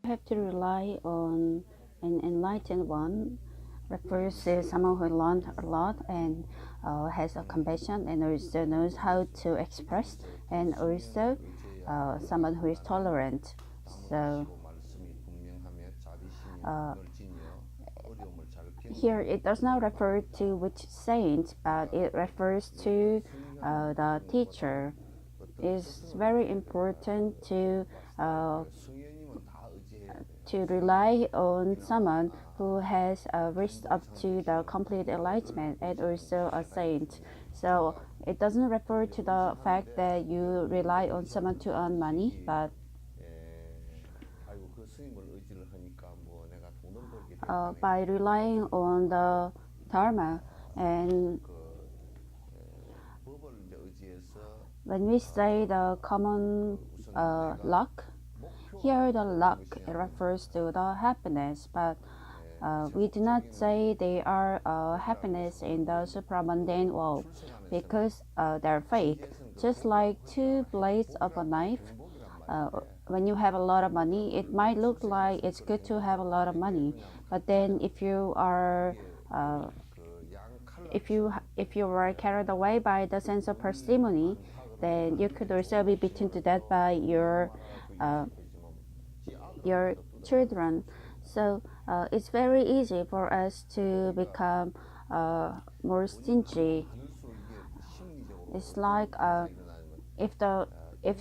You have to rely on an enlightened one, refers to someone who learned a lot and has a compassion and also knows how to express, and also someone who is tolerant. So here it does not refer to which saint, but it refers to the teacher. It's very important to rely on someone who has reached up to the complete enlightenment and also a saint. So it doesn't refer to the fact that you rely on someone to earn money, but by relying on the Dharma. And when we say the common luck, here the luck refers to the happiness, but we do not say they are happiness in the supramundane world because they're fake. Just like two blades of a knife, when you have a lot of money, it might look like it's good to have a lot of money, but then if you are if you were carried away by the sense of parsimony, then you could also be beaten to death by your children. So it's very easy for us to become more stingy. It's like if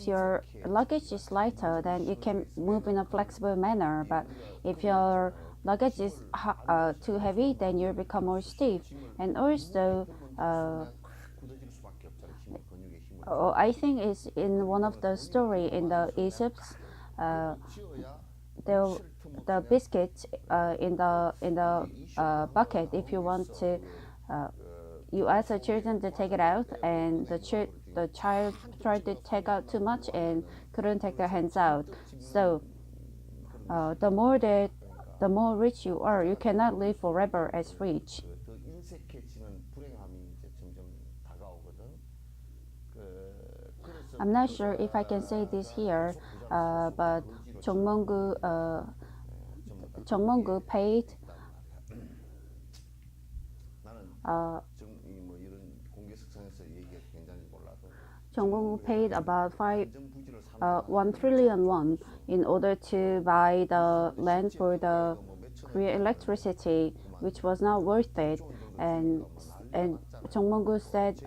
your luggage is lighter, then you can move in a flexible manner. But if your luggage is too heavy, then you become more stiff. And also, I think it's in one of the story in the Egypt, the the biscuit in the bucket. If you want to, you ask the children to take it out, and the child tried to take out too much and couldn't take their hands out. So the more rich you are, you cannot live forever as rich. I'm not sure if I can say this here, but 정몽구 정몽구 paid 정몽구 paid about 1 trillion won in order to buy the land for the Korea electricity, which was not worth it. And 정몽구 said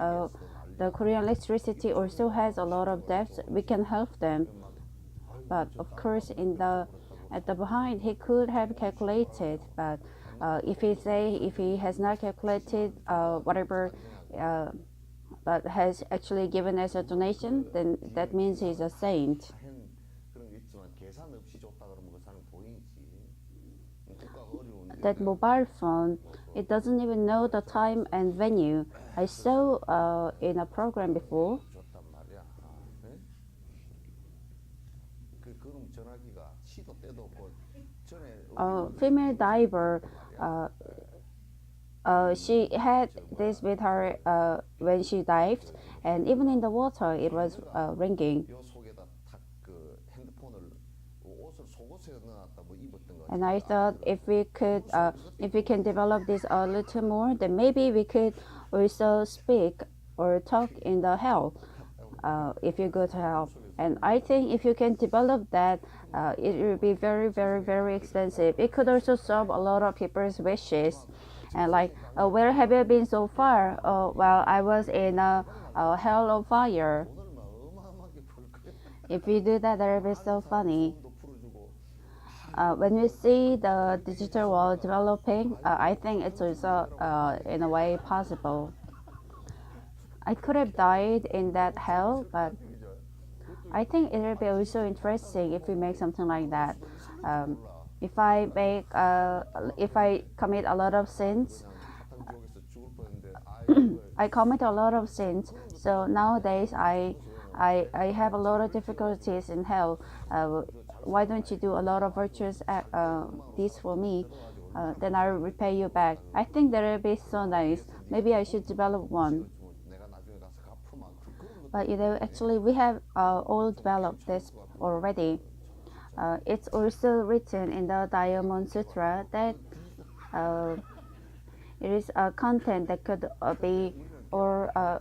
the Korean electricity also has a lot of debts. We can help them, but of course at the behind he could have calculated, but if he has not calculated whatever but has actually given as a donation, then that means he's a saint. That mobile phone, it doesn't even know the time and venue. I saw in a program before. A female diver, she had this with her when she dived, and even in the water it was ringing. And I thought if we can develop this a little more, then maybe we could also speak or talk in the hell, if you go to hell. And I think if you can develop that, it will be very, very, very expensive. It could also solve a lot of people's wishes. And like, where have you been so far? Well, I was in a hell of fire. If you do that, that will be so funny. When we see the digital world developing, I think it's also in a way possible. I could have died in that hell, but I think it will be also interesting if we make something like that. If I commit a lot of sins, I commit a lot of sins. So nowadays I have a lot of difficulties in hell. Why don't you do a lot of virtuous deeds for me? Then I will repay you back. I think that will be so nice. Maybe I should develop one. But actually we have all developed this already. It's also written in the Diamond Sutra that uh, it is a content that could be or uh,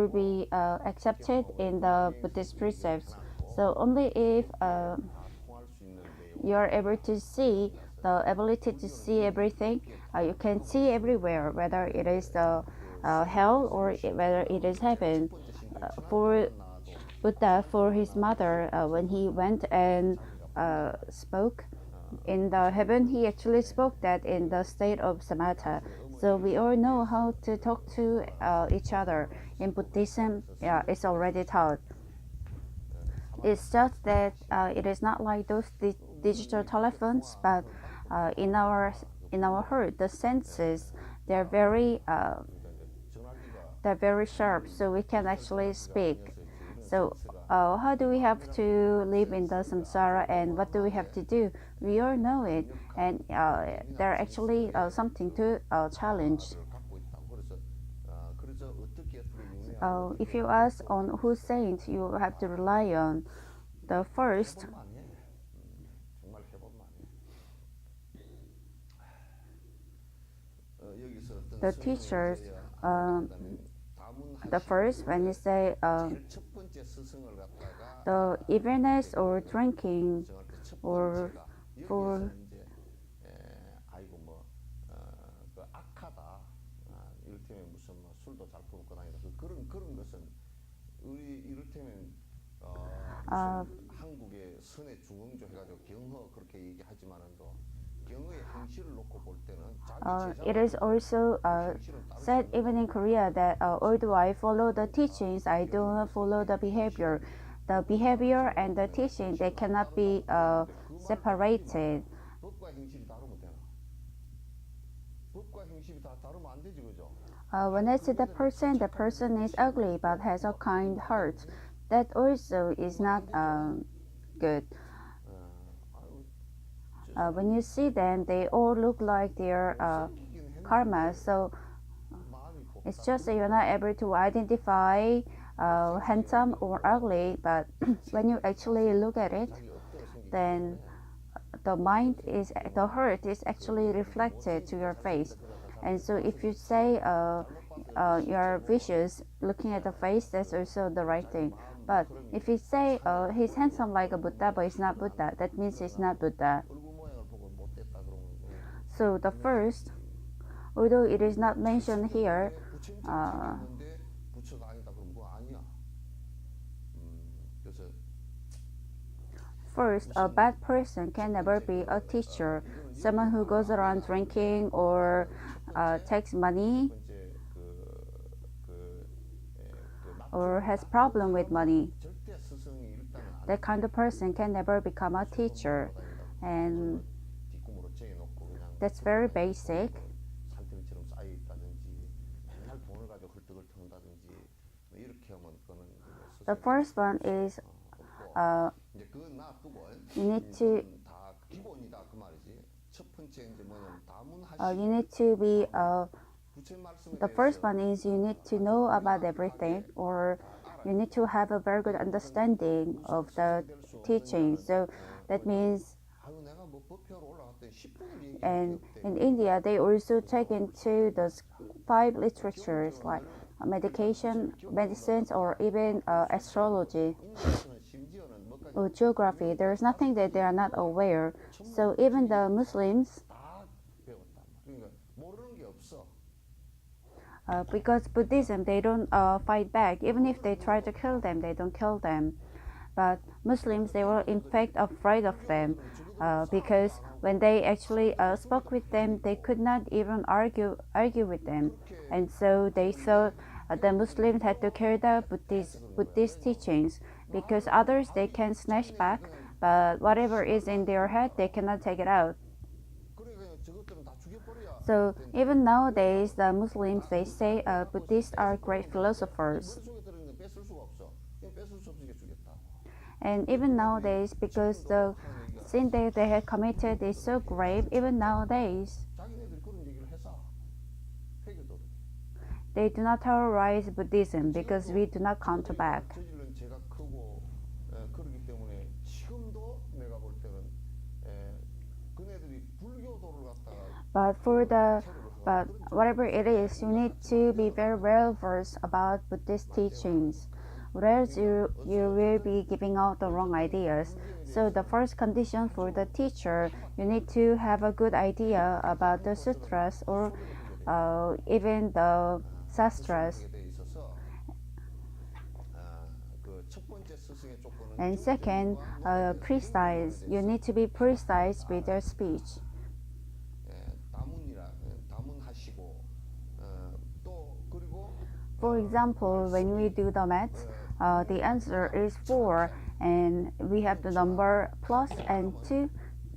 be accepted in the Buddhist precepts. So only if you are able to see the ability to see everything, you can see everywhere, whether it is the hell or whether it is heaven. For Buddha, for his mother, when he went and spoke in the heaven, he actually spoke that in the state of samatha. So we all know how to talk to each other. In Buddhism, yeah, it's already taught. It's just that it is not like those digital telephones, but in our heart, the senses they're very they're very sharp, so we can actually speak. So how do we have to live in the samsara, and what do we have to do? We all know it, and they're actually something to challenge. If you ask on whose saint you have to rely on, the first, the teachers, um, the first when you say the evilness or drinking or for uh, it is also said even in Korea that although I follow the teachings, I do not follow the behavior. The behavior and the teaching they cannot be separated. When I see the person is ugly but has a kind heart. That also is not good. When you see them, they all look like their karma. So it's just that you're not able to identify handsome or ugly, but when you actually look at it, then the heart is actually reflected to your face. And so if you say you're vicious looking at the face, that's also the right thing. But if you say he's handsome like a Buddha, but he's not Buddha, that means he's not Buddha. So the first, although it is not mentioned here, uh, first, a bad person can never be a teacher. Someone who goes around drinking or takes money or has problem with money, that kind of person can never become a teacher. And that's very basic. The first one is uh, you need to you need to be the first one is you need to know about everything, or you need to have a very good understanding of the teaching. So that means, and in India they also take into those 5 literatures like medication, medicines, or even astrology or geography. There's nothing that they are not aware. So even the Muslims, because Buddhism, they don't fight back. Even if they try to kill them, they don't kill them. But Muslims, they were in fact afraid of them because when they actually spoke with them, they could not even argue with them, and so they thought the Muslims had to carry the Buddhist teachings because others they can snatch back, but whatever is in their head, they cannot take it out. So even nowadays, the Muslims they say Buddhists are great philosophers. And even nowadays, because the sin that they have committed is so grave, even nowadays, they do not terrorize Buddhism because we do not counter back. But for the but whatever it is, you need to be very well versed about Buddhist teachings. Or else you will be giving out the wrong ideas. So the first condition for the teacher, you need to have a good idea about the sutras or even the sastras. And second, precise. You need to be precise with your speech. For example, when we do the math, the answer is 4 and we have the number plus and 2.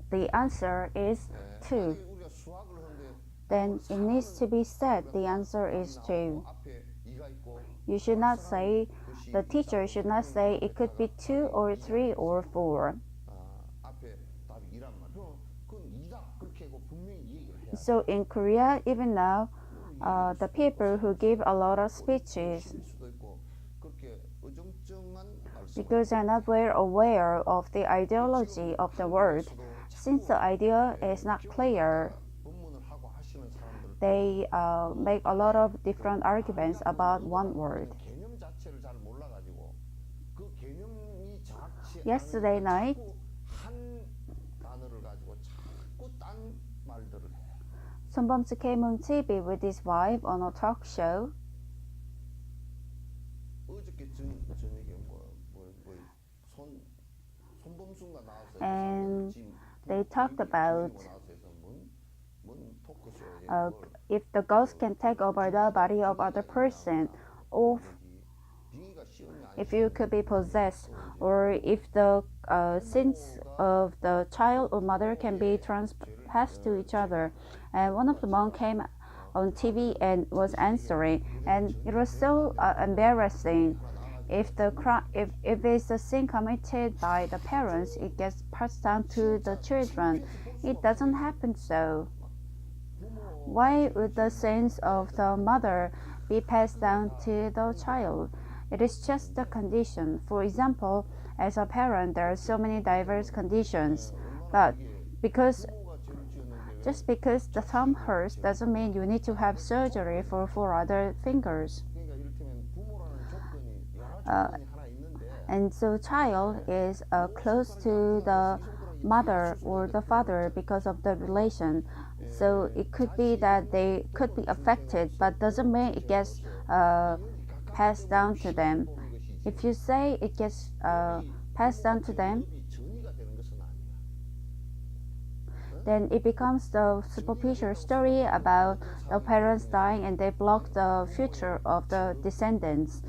The answer is 2. Then it needs to be said the answer is 2. You should not say, the teacher should not say it could be 2 or 3 or 4. So in Korea, even now, the people who give a lot of speeches, because they're not very aware of the ideology of the word, since the idea is not clear, they make a lot of different arguments about one word. Yesterday night, 손범수 came on TV with his wife on a talk show. And they talked about if the ghost can take over the body of other person, or if you could be possessed, or if the sins of the child or mother can be passed to each other. And one of the monks came on TV and was answering, and it was so embarrassing. If it's a sin committed by the parents, it gets passed down to the children. It doesn't happen so. Why would the sins of the mother be passed down to the child? It is just the condition. For example, as a parent, there are so many diverse conditions, but just because the thumb hurts doesn't mean you need to have surgery for 4 other fingers. And so child is close to the mother or the father because of the relation. So it could be that they could be affected, but doesn't mean it gets passed down to them. If you say it gets passed down to them, then it becomes the superficial story about the parents dying and they block the future of the descendants.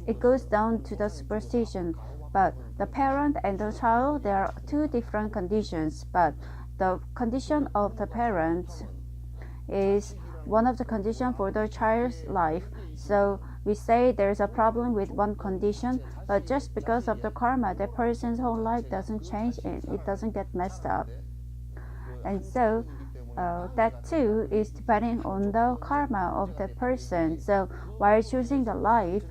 It goes down to the superstition. But the parent and the child, there are 2 different conditions. But the condition of the parent is one of the conditions for the child's life. So we say there's a problem with one condition, but just because of the karma, the person's whole life doesn't change and it doesn't get messed up. And so that too is depending on the karma of the person. So while choosing the life,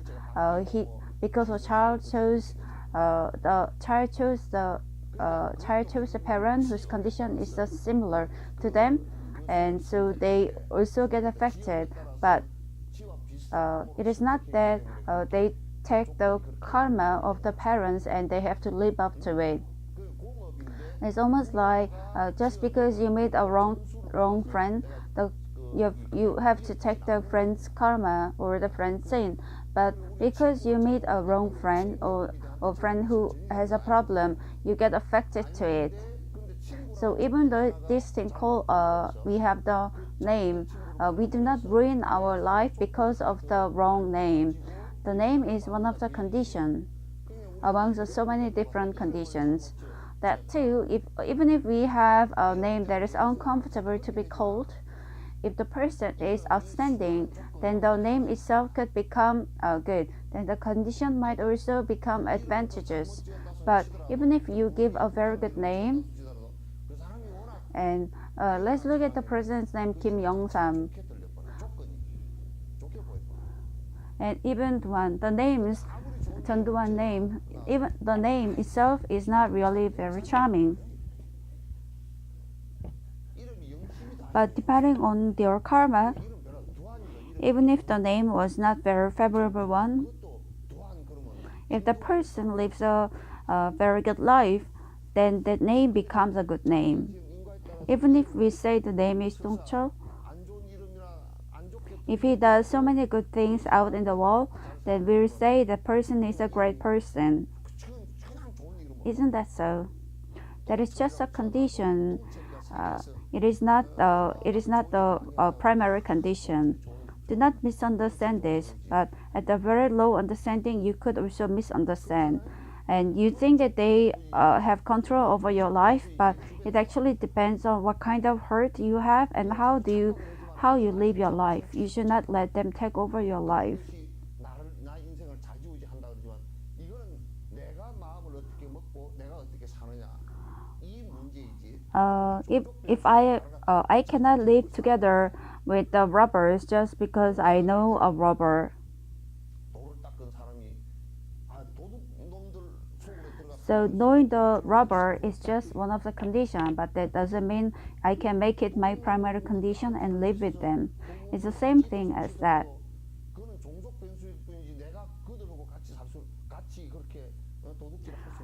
because the child chose the parent whose condition is similar to them, and so they also get affected. But it is not that they take the karma of the parents and they have to live up to it. It's almost like just because you meet a wrong friend, you have to take the friend's karma or the friend's sin. But because you meet a wrong friend or a friend who has a problem, you get affected to it. So even though this thing called we have the name, we do not ruin our life because of the wrong name. The name is one of the conditions among so many different conditions. That too, even if we have a name that is uncomfortable to be called, if the person is outstanding, then the name itself could become good. Then the condition might also become advantageous. But even if you give a very good name, and let's look at the person's name, Kim Young-sam. And even the names, Chunduan name, even the name itself is not really very charming. But depending on their karma, even if the name was not very favorable one, if the person lives a very good life, then that name becomes a good name. Even if we say the name is Dongchul, if he does so many good things out in the world, then we'll say the person is a great person. Isn't that so? That is just a condition. It is not. It is not the primary condition. Do not misunderstand this. But at the very low understanding, you could also misunderstand, and you think that they have control over your life, but it actually depends on what kind of hurt you have and how you live your life. You should not let them take over your life. If I cannot live together with the robbers just because I know a robber. So knowing the robber is just one of the conditions, but that doesn't mean I can make it my primary condition and live with them. It's the same thing as that.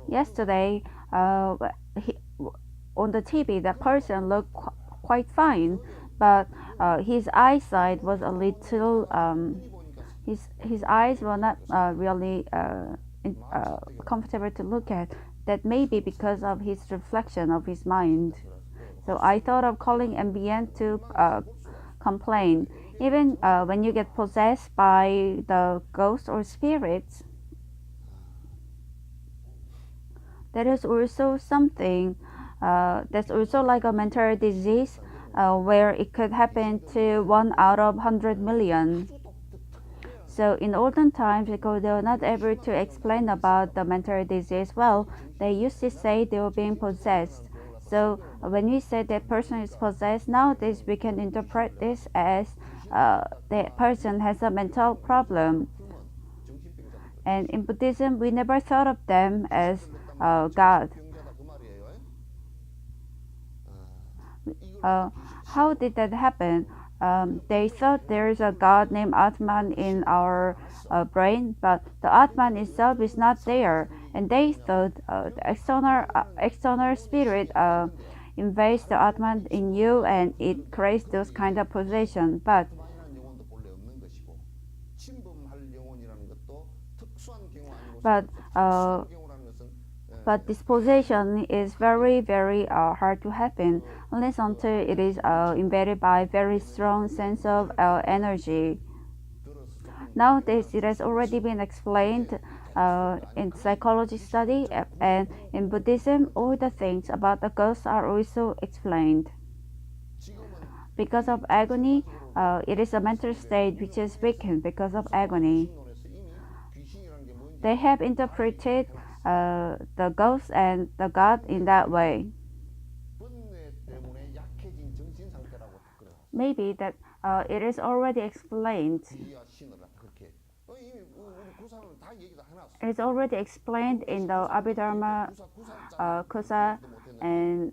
Yesterday, he, on the TV, the person looked quite fine, but his eyesight was a little. His eyes were not really comfortable to look at. That may be because of his reflection of his mind. So I thought of calling MBN to complain. Even when you get possessed by the ghosts or spirits, that is also something that's also like a mental disease where it could happen to 1 out of 100 million. So in olden times, because they were not able to explain about the mental disease well, they used to say they were being possessed. So when we say that person is possessed, nowadays we can interpret this as the person has a mental problem. And in Buddhism, we never thought of them as God. How did that happen? They thought there is a God named Atman in our brain, but the Atman itself is not there. And they thought the external spirit invades the Atman in you, and it creates those kind of possession. But but this possession is very, very hard to happen unless until it is embedded by very strong sense of energy. Nowadays, it has already been explained in psychology study and in Buddhism, all the things about the ghosts are also explained. Because of agony, it is a mental state which is weakened because of agony. They have interpreted the ghost and the God in that way. Maybe that it is already explained. It is already explained in the Abhidharma Kosa, and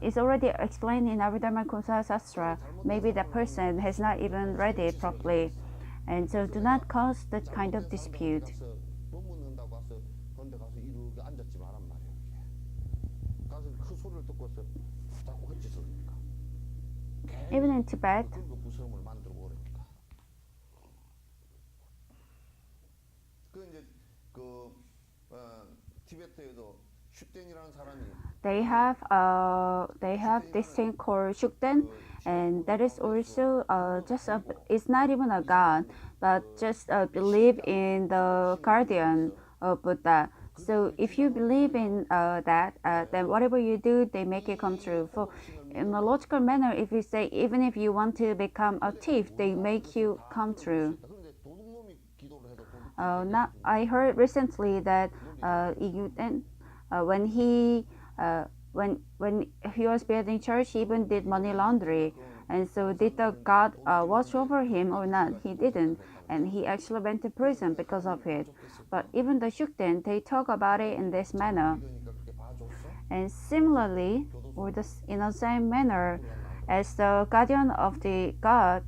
it's already explained in Abhidharma Kosa Sastra. Maybe the person has not even read it properly, and so do not cause that kind of dispute. Even in Tibet, they have this thing called Shukden, and that is also just it's not even a god, but just believe in the guardian of Buddha. So if you believe in that, then whatever you do, they make it come true. For in a logical manner, if you say even if you want to become a thief, they make you come true. Now I heard recently that when he when he was building church, he even did money laundering. And so did the God watch over him or not? He didn't, and he actually went to prison because of it. But even the Shukden, they talk about it in this manner. And similarly, in the same manner, as the guardian of the God,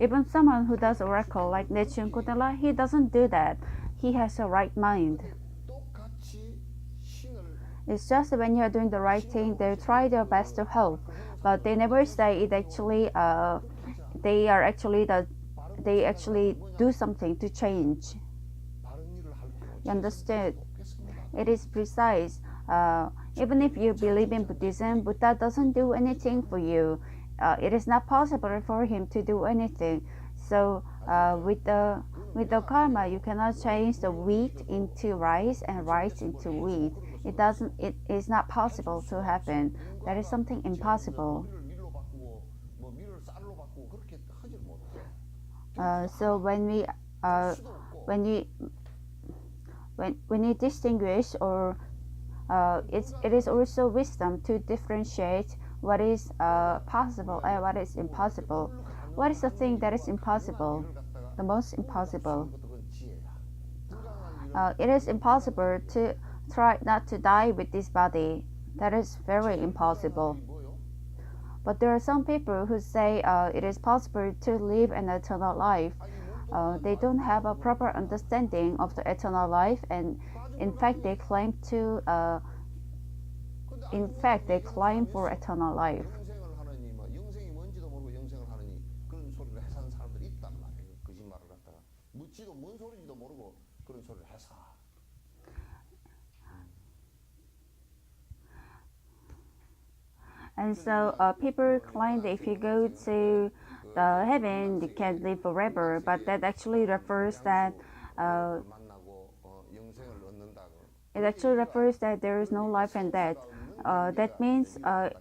even someone who does oracle like Nechun Kutala, he doesn't do that. He has a right mind. It's just when you are doing the right thing, they try their best to help, but they never say it actually. They are actually they actually do something to change. You understand? It is precise. Even if you believe in Buddhism, Buddha doesn't do anything for you. It is not possible for him to do anything. So with the karma, you cannot change the wheat into rice and rice into wheat. It doesn't. It is not possible to happen. That is something impossible. So when we when you distinguish or it is also wisdom to differentiate what is possible and what is impossible. What is the thing that is impossible? The most impossible. It is impossible to try not to die with this body. That is very impossible. But there are some people who say it is possible to live an eternal life. They don't have a proper understanding of the eternal life, and in fact, they claim for eternal life. And so people claim that if you go to the heaven, you can live forever, but that actually refers that uh, it actually refers that there is no life and death. That means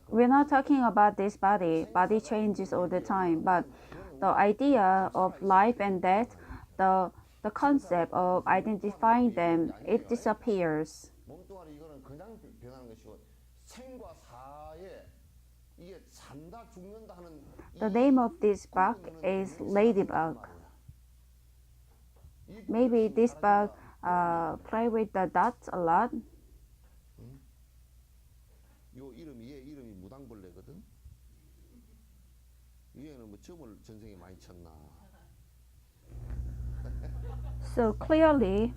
we're not talking about this body. Body changes all the time, but the idea of life and death, the the concept of identifying them, it disappears. The name of this bug is ladybug. Maybe this bug play with the dots a lot. So clearly,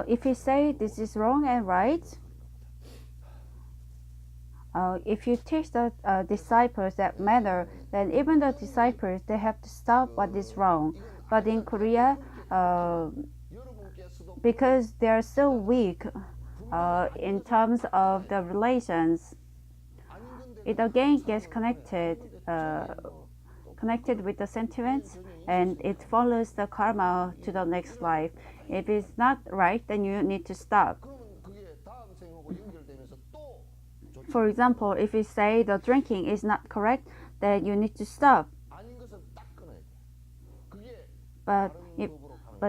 if you say this is wrong and right, if you teach the disciples that manner, then even the disciples they have to stop what is wrong. But in Korea, because they are so weak in terms of the relations, it again gets connected with the sentiments, and it follows the karma to the next life. If it's not right, then you need to stop. For example, if you say the drinking is not correct, then you need to stop. But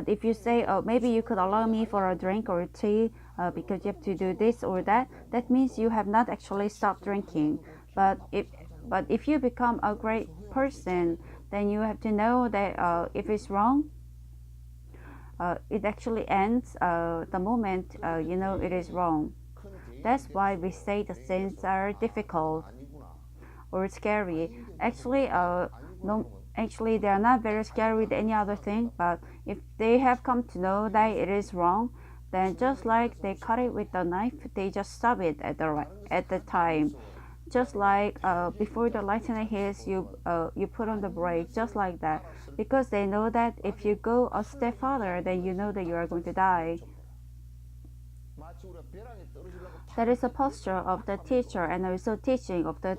if you say, oh, maybe you could allow me for a drink or tea because you have to do this or that, that means you have not actually stopped drinking. But if you become a great person, then you have to know that if it's wrong, it actually ends the moment you know it is wrong. That's why we say the sins are difficult or scary. Actually, no, actually they are not very scary with any other thing. But if they have come to know that it is wrong, then just like they cut it with the knife, they just stop it at the time. Just like before the lightning hits, you put on the brake, just like that, because they know that if you go a step further, then you know that you are going to die. That is a posture of the teacher and also teaching of the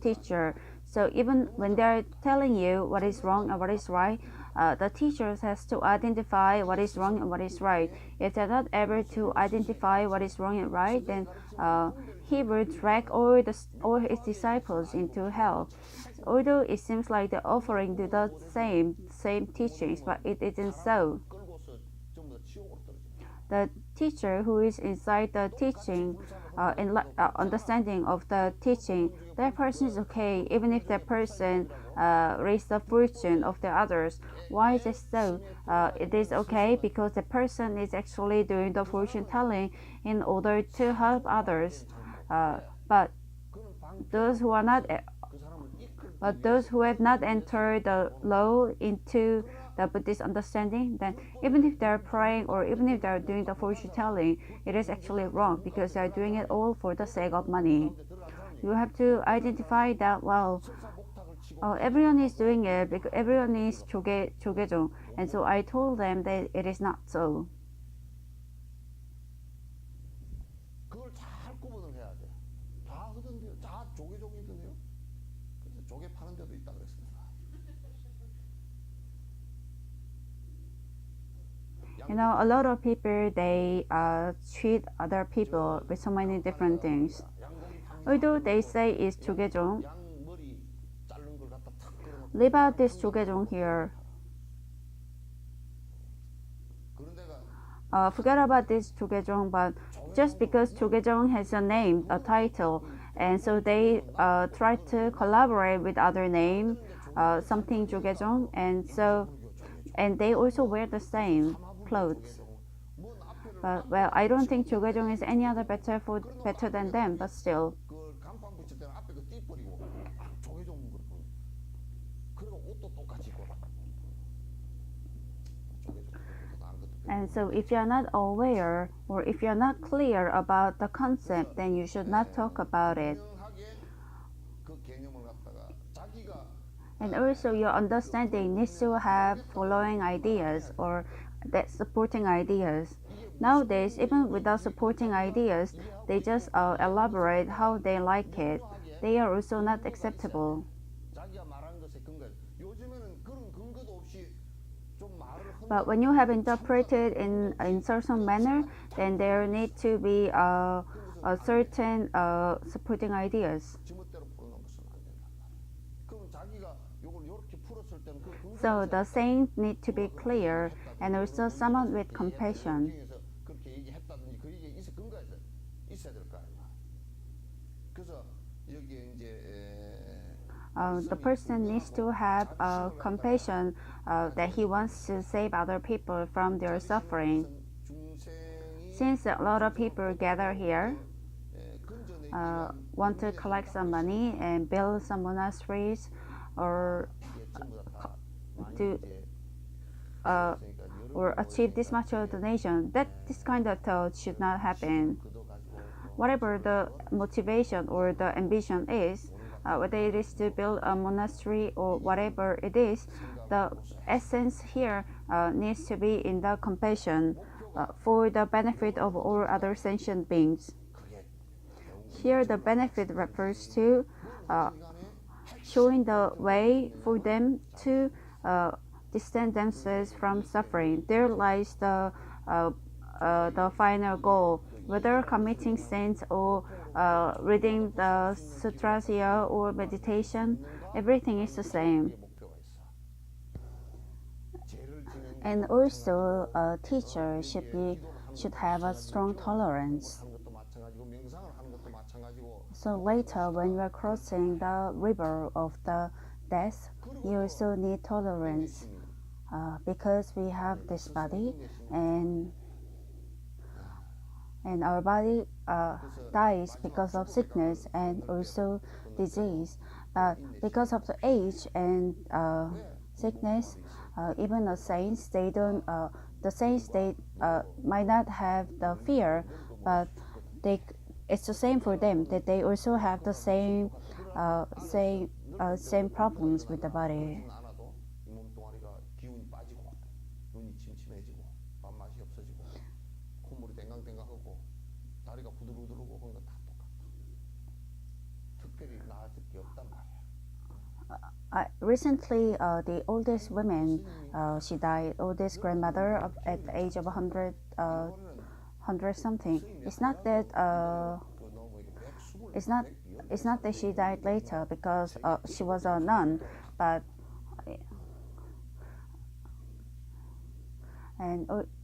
teacher. So even when they're telling you what is wrong and what is right, the teacher has to identify what is wrong and what is right. If they're not able to identify what is wrong and right, then he will drag all his disciples into hell. Although it seems like they're offering to the same teachings, but it isn't so. The teacher who is inside the teaching, understanding of the teaching, that person is okay, even if that person raised the fortune of the others. Why is it so? It is okay because the person is actually doing the fortune telling in order to help others. But those who are not but those who have not entered the law into the Buddhist understanding, then even if they're praying or even if they're doing the fortune telling, it is actually wrong because they're doing it all for the sake of money. You have to identify that, well, everyone is doing it because everyone is 조계종. And so I told them that it is not so. 그걸 잘 구분을 해야 돼. 다 하던데요. 다 조계종이던데요. 그래서 조개 파는 데도 있다 그랬습니다. You know, a lot of people, they treat other people with so many different things. Although they say it's 조계종, 양 머리 자른 걸 갖다 탁 끌어놓고 leave out this 조계종 here. 그런 데가 Forget about this 조계종, but just because 조계종 has a name, a title, and so they try to collaborate with other name, something 조계종, and they also wear the same clothes. 뭔 앞에를 But well, I don't think 조계종 is any other better than them, but still. 그 간판 붙일 때는 앞에 그 띠뿌리고 조계종 그렇고 그리고 옷도 똑같이 입고 조계종 안 것도 And so if you're not aware or if you're not clear about the concept, then you should not talk about it. 분명하게 그 개념을 갖다가 자기가 And also your understanding needs to have following ideas or that supporting ideas. Nowadays, even without supporting ideas, they just elaborate how they like it. They are also not acceptable. 자기가 말한 것에 근거 요즘에는 그런 근거도 없이 좀 말을 But when you have interpreted in certain manner, then there need to be a certain supporting ideas. 지멋대로 풀어놓은 것은 안 된단 말이야. 그럼 자기가 요걸 요렇게 풀었을 때는 그 근거 So the sayings need to be clear and also someone with compassion. 중에서 그렇게 얘기했다든지 그 얘기에 있어 근거가 있어야 될 거 아니야. 그래서 여기에 이제 The person needs to have compassion that he wants to save other people from their suffering. 중생이 Since a lot of people gather here, 근전에 want to collect some money and build some monasteries or 전부 다 많이 to 이제 uh, 그러니까 여러 or achieve this much of donation, that this kind of thought should not happen. 그도 가지고 Whatever the motivation or the ambition is, whether it is to build a monastery or whatever it is, the essence here needs to be in the compassion for the benefit of all other sentient beings. 그게 Here, the benefit refers to showing the way for them to distance themselves from suffering. There lies the final goal. Whether committing sins or reading the sutras here or meditation, everything is the same. 목표가 있어. 죄를 지는 And also, a teacher should have a strong tolerance. 하는 것도 마찬가지고 명상을 하는 것도 마찬가지고 So later, when you are crossing the river of the death, you also need tolerance because we have this body and our body dies because of sickness and also disease. But because of the age and sickness, even the saints, they might not have the fear, but it's the same for them that they also have the same problems with the body. 안 와도 이 몸뚱아리가 기운이 빠지고 눈이 침침해지고 밥맛이 없어지고 콧물이 땡강땡강하고 다리가 부들부들하고 그런 건 다 똑같아. 특별히 나아질 게 없단 말이야. Recently, the oldest woman, she died, oldest grandmother at the age of 100 something. It's not that it's not that she died later because she was a nun, but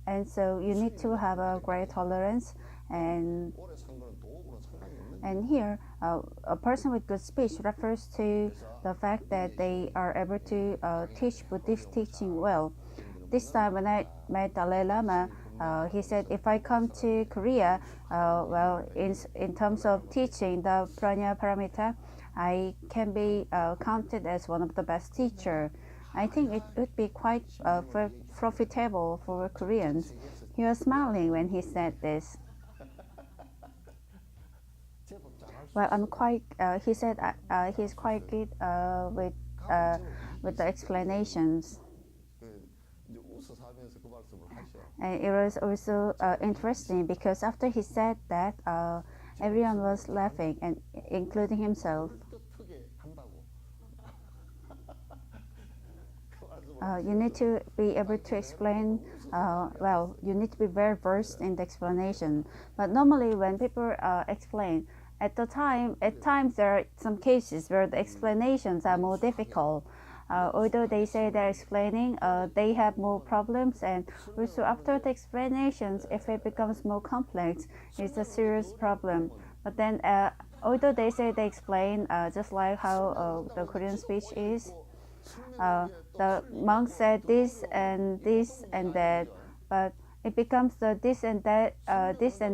And so you need to have a great tolerance. And 오래 산 거는 도구는 상관이 없는 and here, a person with good speech refers to the fact that they are able to teach Buddhist teaching well. This time when I met Dalai Lama, he said, if I come to Korea, well, in terms of teaching the Pranya Paramita, I can be counted as one of the best teacher. I think it would be quite profitable for Koreans. He was smiling when he said this. 제법 잘할 수 Well, 있어요. I'm quite. He said he's quite good uh, with the explanations. 그 이제 웃어서 하면서 그 말씀을 하셔. And it was also interesting because after he said that, everyone was laughing, and including himself. 뜻하게 한다고. 그 말씀을 You need to be able to explain. Well, you need to be very versed in the explanation. But normally, when people explain, at times there are some cases where the explanations are more difficult. Although they say they're explaining, they have more problems, and also after the explanations, if it becomes more complex, it's a serious problem. But then, although they say they explain, just like how the Korean speech is, the monk said this and that, but it becomes the this and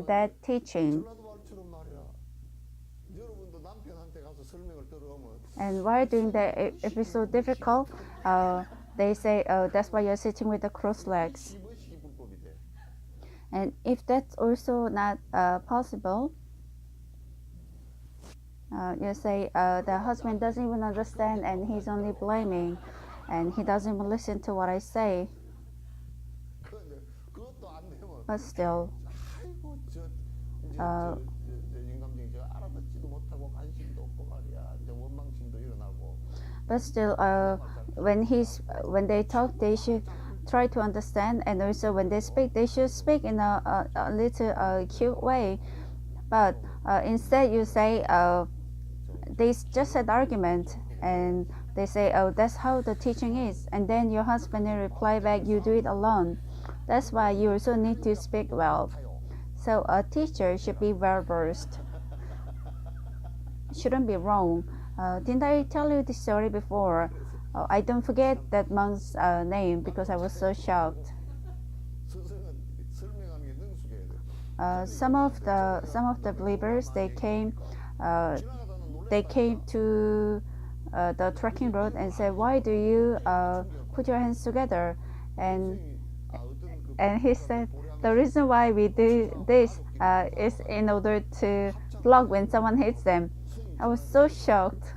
that teaching. 전라도 말처럼 말이야. 여러분도 남편한테 가서 설명을 들어오면 And while doing that, if it's so difficult, they say, oh, that's why you're sitting with the crossed legs. 지멋이 불법이 돼. And if that's also not possible, you say the husband doesn't even understand and he's only blaming and he doesn't even listen to what I say. 그것도 안 되면 But still, 아이고 저 인감증이 저 알아듣지도 못하고 관심도 없고 말이야. 이제 원망심도 일어나고. but still, when they talk, they should try to understand, and also when they speak, they should speak in a little cute way. But instead, you say they just said argument, and they say, oh, that's how the teaching is, and then your husband will reply back, you do it alone. That's why you also need to speak well. So a teacher should be well versed. Shouldn't be wrong. Didn't I tell you this story before? I don't forget that monk's name because I was so shocked. 스승은 설명하는 게 능숙해야 돼. Some of the believers they came to the trekking road and said, why do you put your hands together? And he said, the reason why we do this is in order to block when someone hits them. I was so shocked.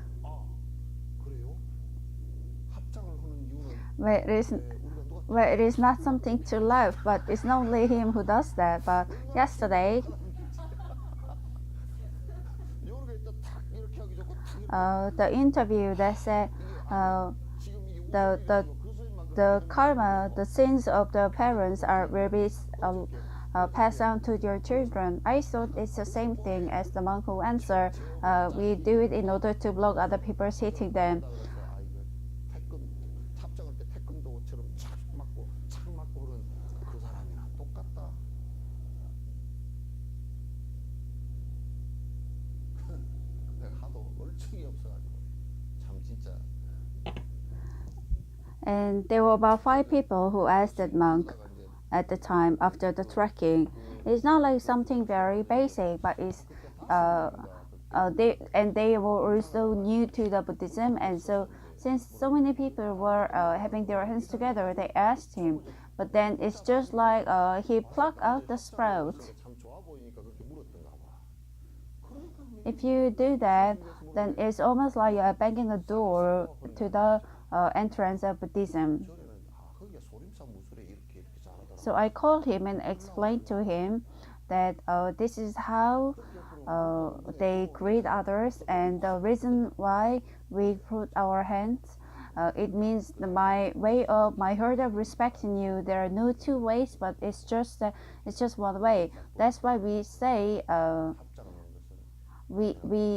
그래요? 합장을 하는 이유는 Well, it is not something to laugh, but it's not only him who does that. But yesterday, the interview that said the karma, the sins of the parents will be passed on to your children. I thought it's the same thing as the monk who answered, we do it in order to block other people hitting them. 합장할 때 태권도처럼 착 맞고 그런 그 사람이랑 똑같다. 내가 하도 얼척이 없어가지고 참 진짜. And there were about 5 people who asked that monk at the time after the trekking. It's not like something very basic, but it's they were also new to the Buddhism, and so since so many people were having their hands together, they asked him. But then it's just like he plucked out the sprout. 참 좋아 보이니까 그렇게 물었던가 봐. If you do that, then it's almost like you're banging a door to the entrance of Buddhism. 거기가 소림사 무술에 이렇게 잘하더라. So I called him and explained to him that this is how they greet others, and the reason why we put our hands, it means my heart of respecting you. There are no 2 ways, but it's just one way. That's why we say we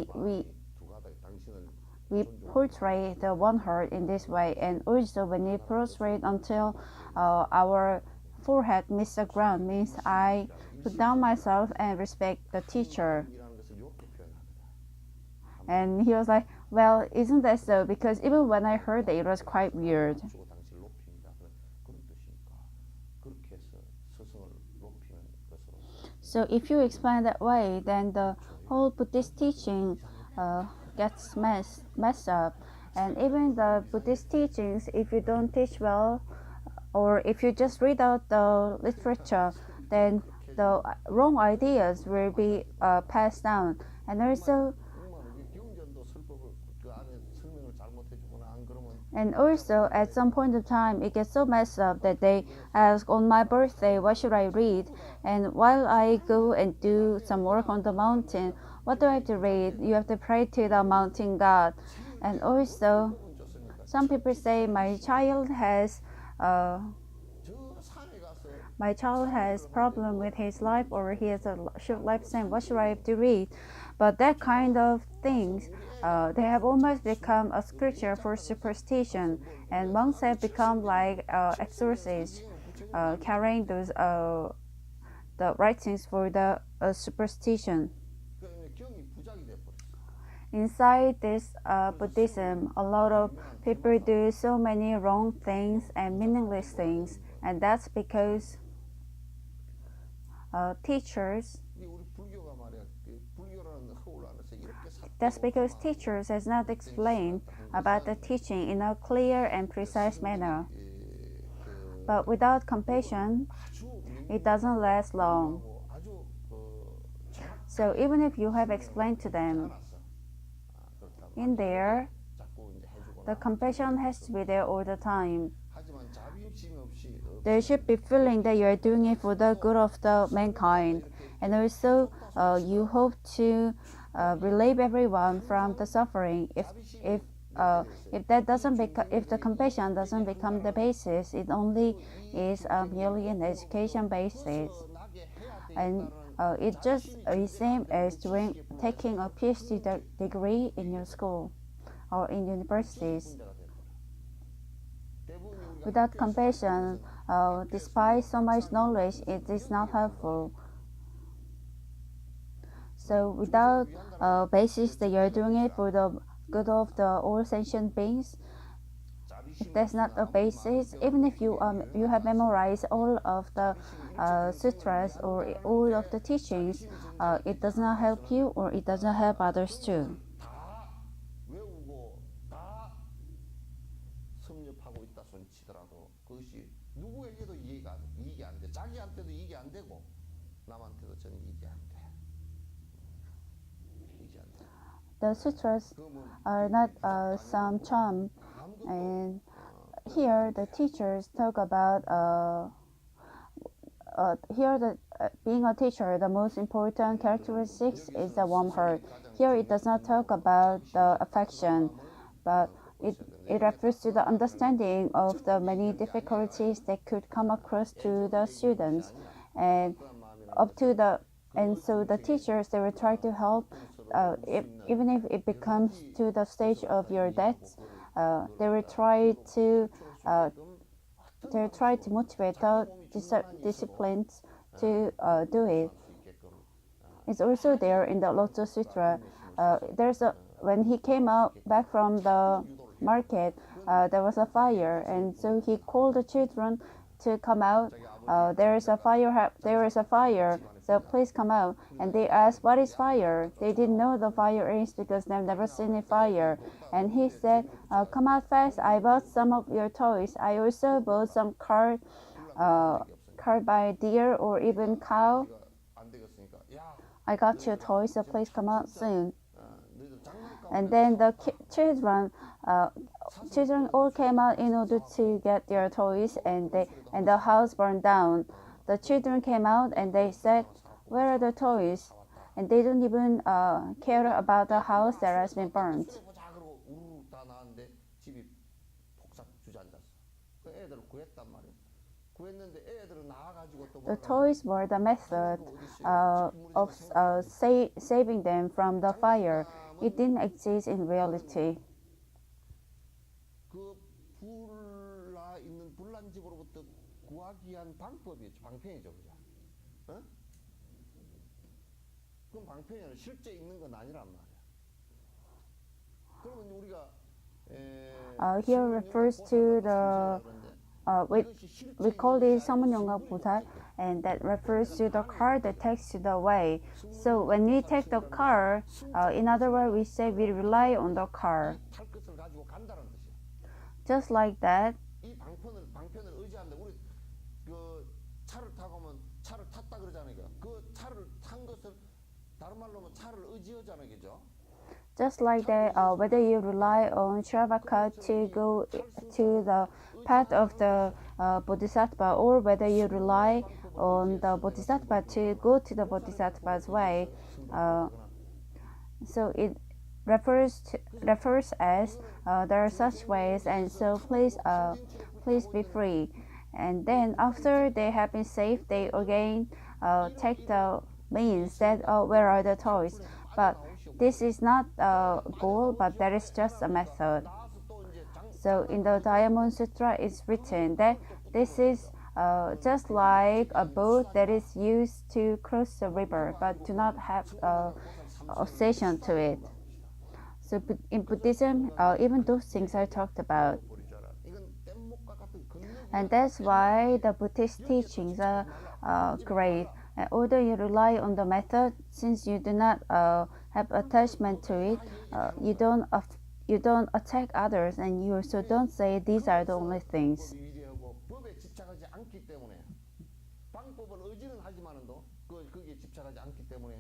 portray the one heart in this way, and also when we prostrate until our forehead meets the ground means I put down myself and respect the teacher. 이라는 것을 이렇게 표현하거든. And he was like, well, isn't that so? Because even when I heard it, it was quite weird. 낮추고 당신을 높입니다. 그런 뜻이니까 그렇게 해서 스승을 높이는 것으로. So if you explain that way, then the whole Buddhist teaching gets messed up. And even the Buddhist teachings, if you don't teach well, or if you just read out the literature, then the wrong ideas will be passed down. And also, 경전도 설법을 그 안에 설명을 잘못해주거나 안 그러면. And also, at some point of time, it gets so messed up that they ask, on my birthday, what should I read? And while I go and do some work on the mountain, what do I have to read? You have to pray to the mountain god. And also, some people say, my child has problem with his life, or he has a short lifespan. What should I have to read? But that kind of things, they have almost become a scripture for superstition, and monks have become like exorcists, carrying those the writings for the superstition. Inside this Buddhism, a lot of people do so many wrong things and meaningless things, and that's because teachers has not explained about the teaching in a clear and precise manner. But without compassion, it doesn't last long. So even if you have explained to them, in there, the compassion has to be there all the time. There should be feeling that you are doing it for the good of the mankind, and also you hope to relieve everyone from the suffering. If the compassion doesn't become the basis, it only is merely an education basis, and it just is same as taking a PhD degree in your school or in universities. Without compassion, despite so much knowledge, it is not helpful. So without basis that you're doing it for the good of the all sentient beings, if that's not a basis, even if you have memorized all of the sutras or all of the teachings, it does not help you, or it does not help others too. 섭렵하고 있다 손치더라도 그것이 누구에게도 이익이 안 돼. 자기한테도 이익이 안 되고 남한테도 전혀 이익이 안 돼. 이익이 안 돼. The sutras are not some charm, and here the teachers talk about being a teacher, the most important characteristics is the warm heart. Here it does not talk about the affection, but it refers to the understanding of the many difficulties that could come across to the students, and so the teachers, they will try to help, even if it becomes to the stage of your death. They will try to motivate the disciplines to do it. It's also there in the Lotus Sutra. When he came out back from the market, there was a fire, and so he called the children to come out. There is a fire, so please come out. And they asked, what is fire? They didn't know the fire is because they've never seen a fire. And he said, come out fast, I bought some of your toys. I also bought some cart by deer or even cow. I got your toys, so please come out soon. And then the children all came out in order to get their toys, and the house burned down. The children came out and they said, where are the toys? And they don't even care about the house that has been burned. The toys were the method of saving them from the fire. It didn't exist in reality. 구하기 위한 방법이죠. 방편이죠, 그죠? 어? 그럼 방편이 실제 있는 건 아니란 말이야. 그러면 우리가 Here refers to the we call this 서문용어보살, and that refers to the car that takes you the way. So when we take the car, in other words, we say we rely on the car. 탈 것을 가지고 간다는 뜻이야. Just like that, 이 방편을 의지한다. 우리 그 차를 타고 하면 차를 탔다 그러잖아요. 그 차를 탄 것을 다른 말로 하면 차를 의지하잖아요, 그죠? just like that, whether you rely on Shravaka to go to the path of the Bodhisattva, or whether you rely on the Bodhisattva to go to the Bodhisattva's way, so it refers as there are such ways, and so please be free. And then after they have been saved, they again take the means that where are the toys, but this is not a goal, but that is just a method. So in the Diamond Sutra, it's written that this is just like a boat that is used to cross the river, but do not have obsession to it. So in Buddhism, even those things are talked about. And that's why the Buddhist teachings are great. And although you rely on the method, since you do not have attachment to it, you don't attack others, and you also don't say these are the only things. 법에 집착하지 않기 때문에 방법을 의지는 하지만도 거기에 집착하지 않기 때문에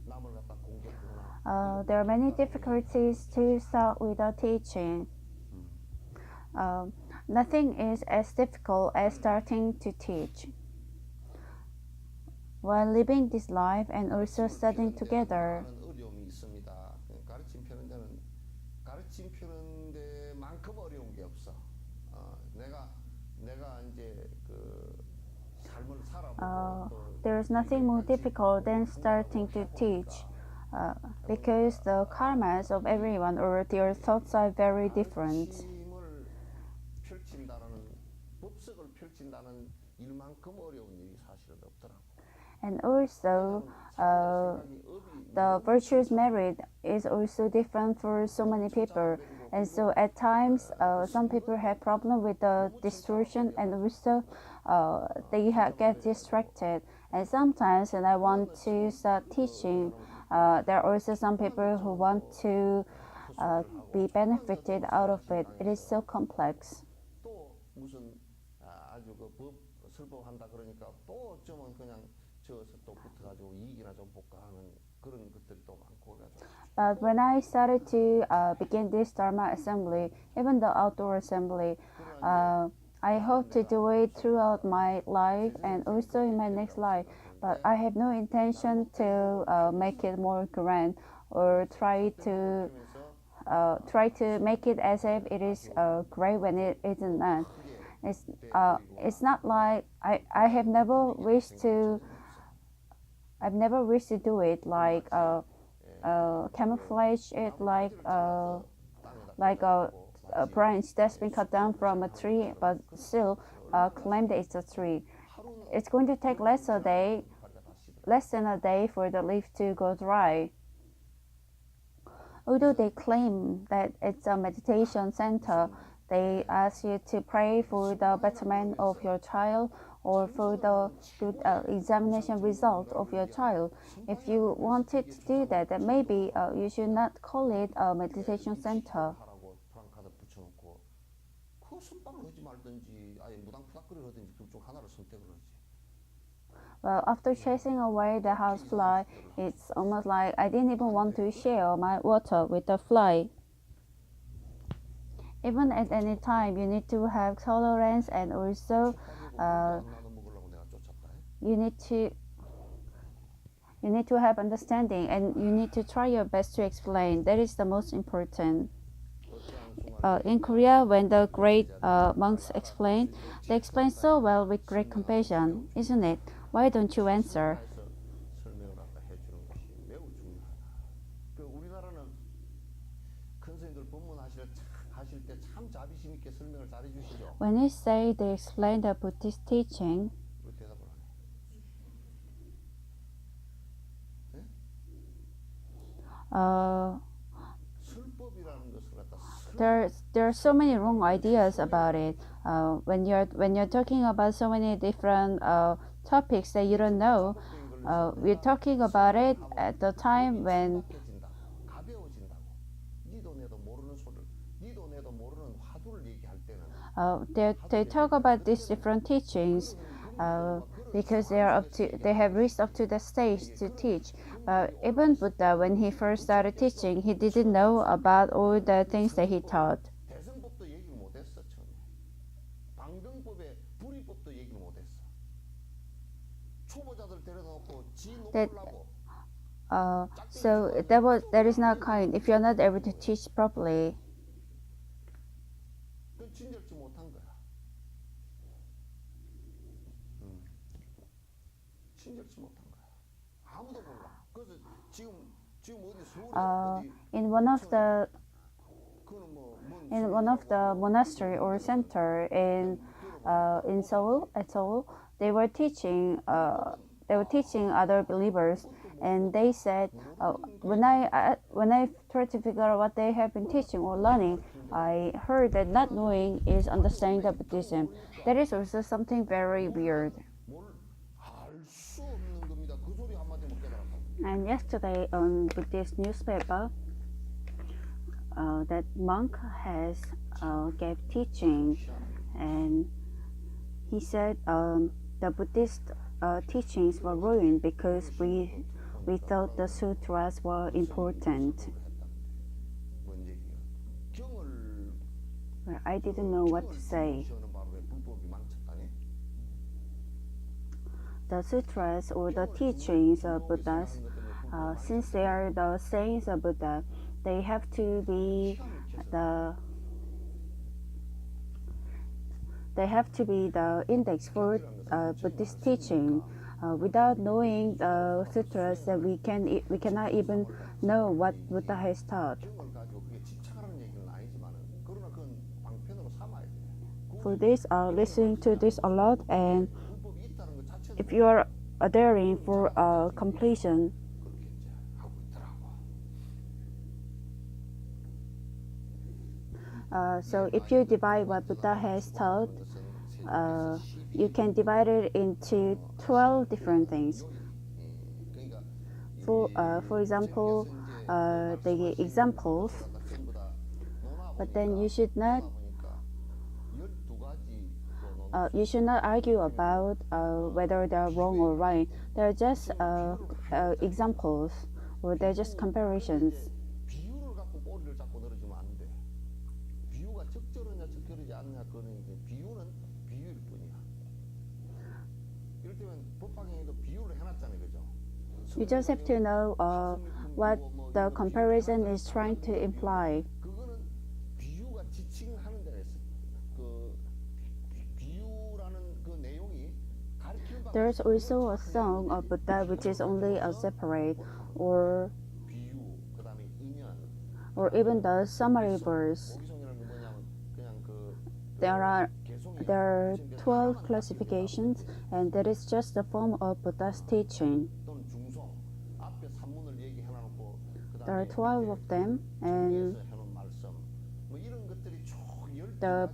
남을 갖다 공격하거나. There are many difficulties to start with a teaching. Nothing is as difficult as starting to teach. While living this life and also studying together, 어려움이 있습니다. 가르침 펴는 데는 가르침 펴는 데만큼 어려운 게 없어. 내가 이제 그 삶을 살아보고 there's nothing more difficult than starting to teach, because the karmas of everyone or their thoughts are very different. 가르침을 펼친다는 법석을 펼친다는 일만큼 어려운 일이 사실은 없더라고. And also, the virtuous merit is also different for so many people. And so at times, some people have problem with the distortion, and also they get distracted. And sometimes when I want to start teaching, there are also some people who want to be benefited out of it. It is so complex. 또 무슨 아주 법 설법한다 그러니까 또 어쩌면 그냥 저어서 또 붙어가지고 이익이나 좀 볼까 하는 그런 것들이 또 많고 그래가지고. But when I started to begin this Dharma assembly, even the outdoor assembly, I hope to do it throughout my life and also in my next life. But I have no intention to make it more grand or try to make it as if it is great when it isn't not. It's not like I have never wished to. I've never wished to do it like camouflage it like a branch that's been cut down from a tree, but still claim that it's a tree. It's going to take less than a day for the leaf to go dry. Although they claim that it's a meditation center, they ask you to pray for the betterment of your child or for the good examination result of your child. If you wanted to do that, then maybe you should not call it a meditation center. Well, after chasing away the housefly, it's almost like I didn't even want to share my water with the fly. Even at any time, you need to have tolerance, and also you need to have understanding, and you need to try your best to explain. That is the most important. In Korea, when the great monks explain, they explain so well with great compassion, isn't it? Why don't you answer? 우리나라는 큰 스님들 법문하실 때 참 자비심 있게 설명을 잘해 주시죠. When you say they explain the Buddhist teaching, 왜 대답을 안 해? 네? 술법이라는 것을 갖다 there are so many wrong ideas about it. When you're talking about so many different topics that you don't know, we're talking about it at the time when 가벼워진다고. 니도 내도 모르는 소리를, 니도 내도 모르는 화두를 얘기할 때는 they talk about these different teachings because they have reached up to the stage to teach. Even Buddha, when he first started teaching, he didn't know about all the things that he taught. 대승법도 얘기를 못했어 처음에. 방등법의 불이법도 얘기를 못했어. 초보자들 데려놓고 지 높으려고. So that is not kind. If you're not able to teach properly, 그건 친절치 못한 거야. 친절치 못한 거야. 아무도 몰라. 그래서 지금 어디 서울에 in one of the monastery or center in Seoul, at Seoul, they were teaching other believers, and they said when I tried to figure out what they have been teaching or learning, I heard that not knowing is understanding the Buddhism. That is also something very weird. 알수 없는 겁니다. 그 소리 한마디 못 깨달았어. And yesterday on Buddhist newspaper, that monk has gave teaching, and he said the Buddhist teachings were ruined because we thought the sutras were important. Well, I didn't know what to say. The sutras or the teachings of Buddhas, since they are the sayings of Buddha, they have to be the index for Buddhist teaching. Without knowing the sutras, that we cannot even know what Buddha has taught. For this, listening to this a lot, and if you are adhering for completion, so if you divide what Buddha has taught, you can divide it into 12 different things. For example, the examples, but then you should not argue about whether they are wrong or right. They're just examples, or they're just comparisons. You just have to know what the comparison is trying to imply. There's also a song of Buddha which is only a separate or even the summary verse. There are 12 classifications, and that is just the form of Buddha's teaching. There are 12 of them, and the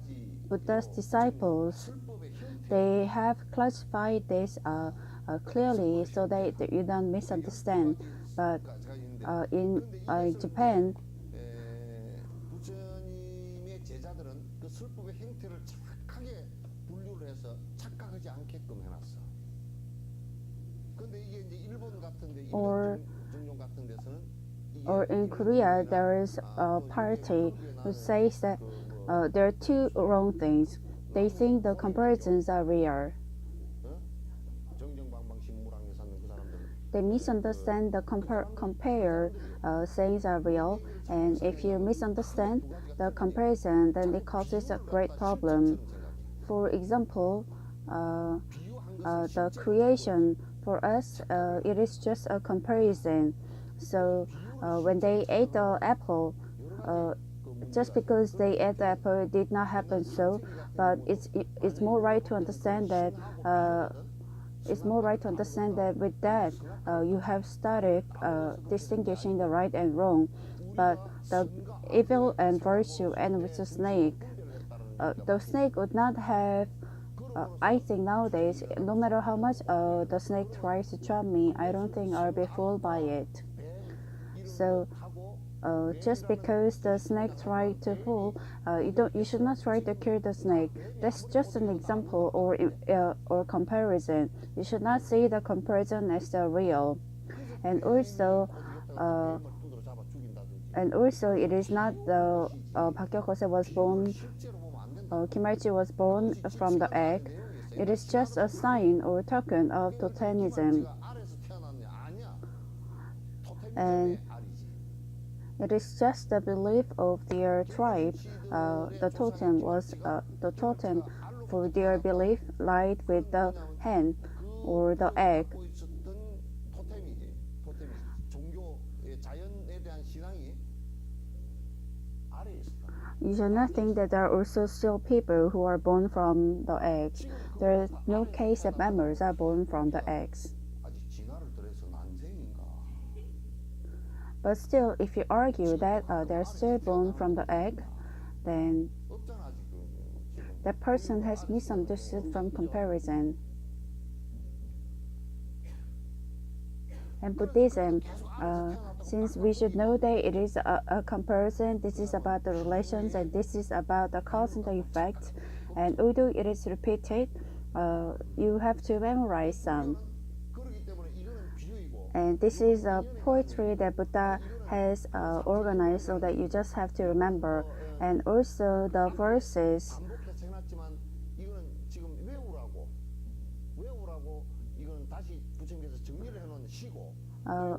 Buddha's disciples, they have classified this clearly so that you don't misunderstand. But in Japan, or in Korea, there is a party who says that there are two wrong things. They think the comparisons are real. They misunderstand the compare sayings are real, and if you misunderstand the comparison, then it causes a great problem. For example, the creation for us, it is just a comparison. So when they ate the apple, just because they ate the apple, it did not happen so. But it's more right to understand that. It's more right to understand that with that, you have started distinguishing the right and wrong, but the evil and virtue and with the snake, the snake would not have. I think nowadays, no matter how much the snake tries to trap me, I don't think I'll be fooled by it. So just because the snake tried to fool, you should not try to kill the snake. That's just an example or comparison. You should not see the comparison as the real. And also, uh, it is not the Park Gyeok-se was born. Kim Il-ji was born from the egg. It is just a sign or token of totemism, and it is just the belief of their tribe. The totem for their belief lied with the hen or the egg. You should not think that there are also still people who are born from the eggs. There is no case that mammals are born from the eggs. But still, if you argue that they're still born from the egg, then that person has misunderstood from comparison. And Buddhism, since we should know that it is a comparison, this is about the relations and this is about the cause and the effect. And although it is repeated, you have to memorize some. And this is a poetry that Buddha has organized so that you just have to remember. And also the verses.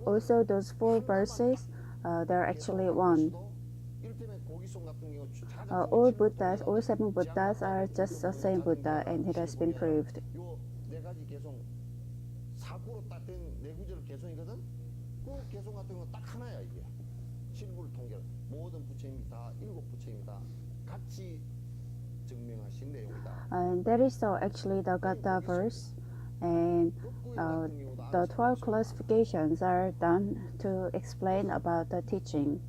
Also those four verses, they're actually one. All Buddhas, all seven Buddhas are just the same Buddha, and it has been proved. And that is actually the Gatha verse, and the 12 classifications are done to explain about the teaching.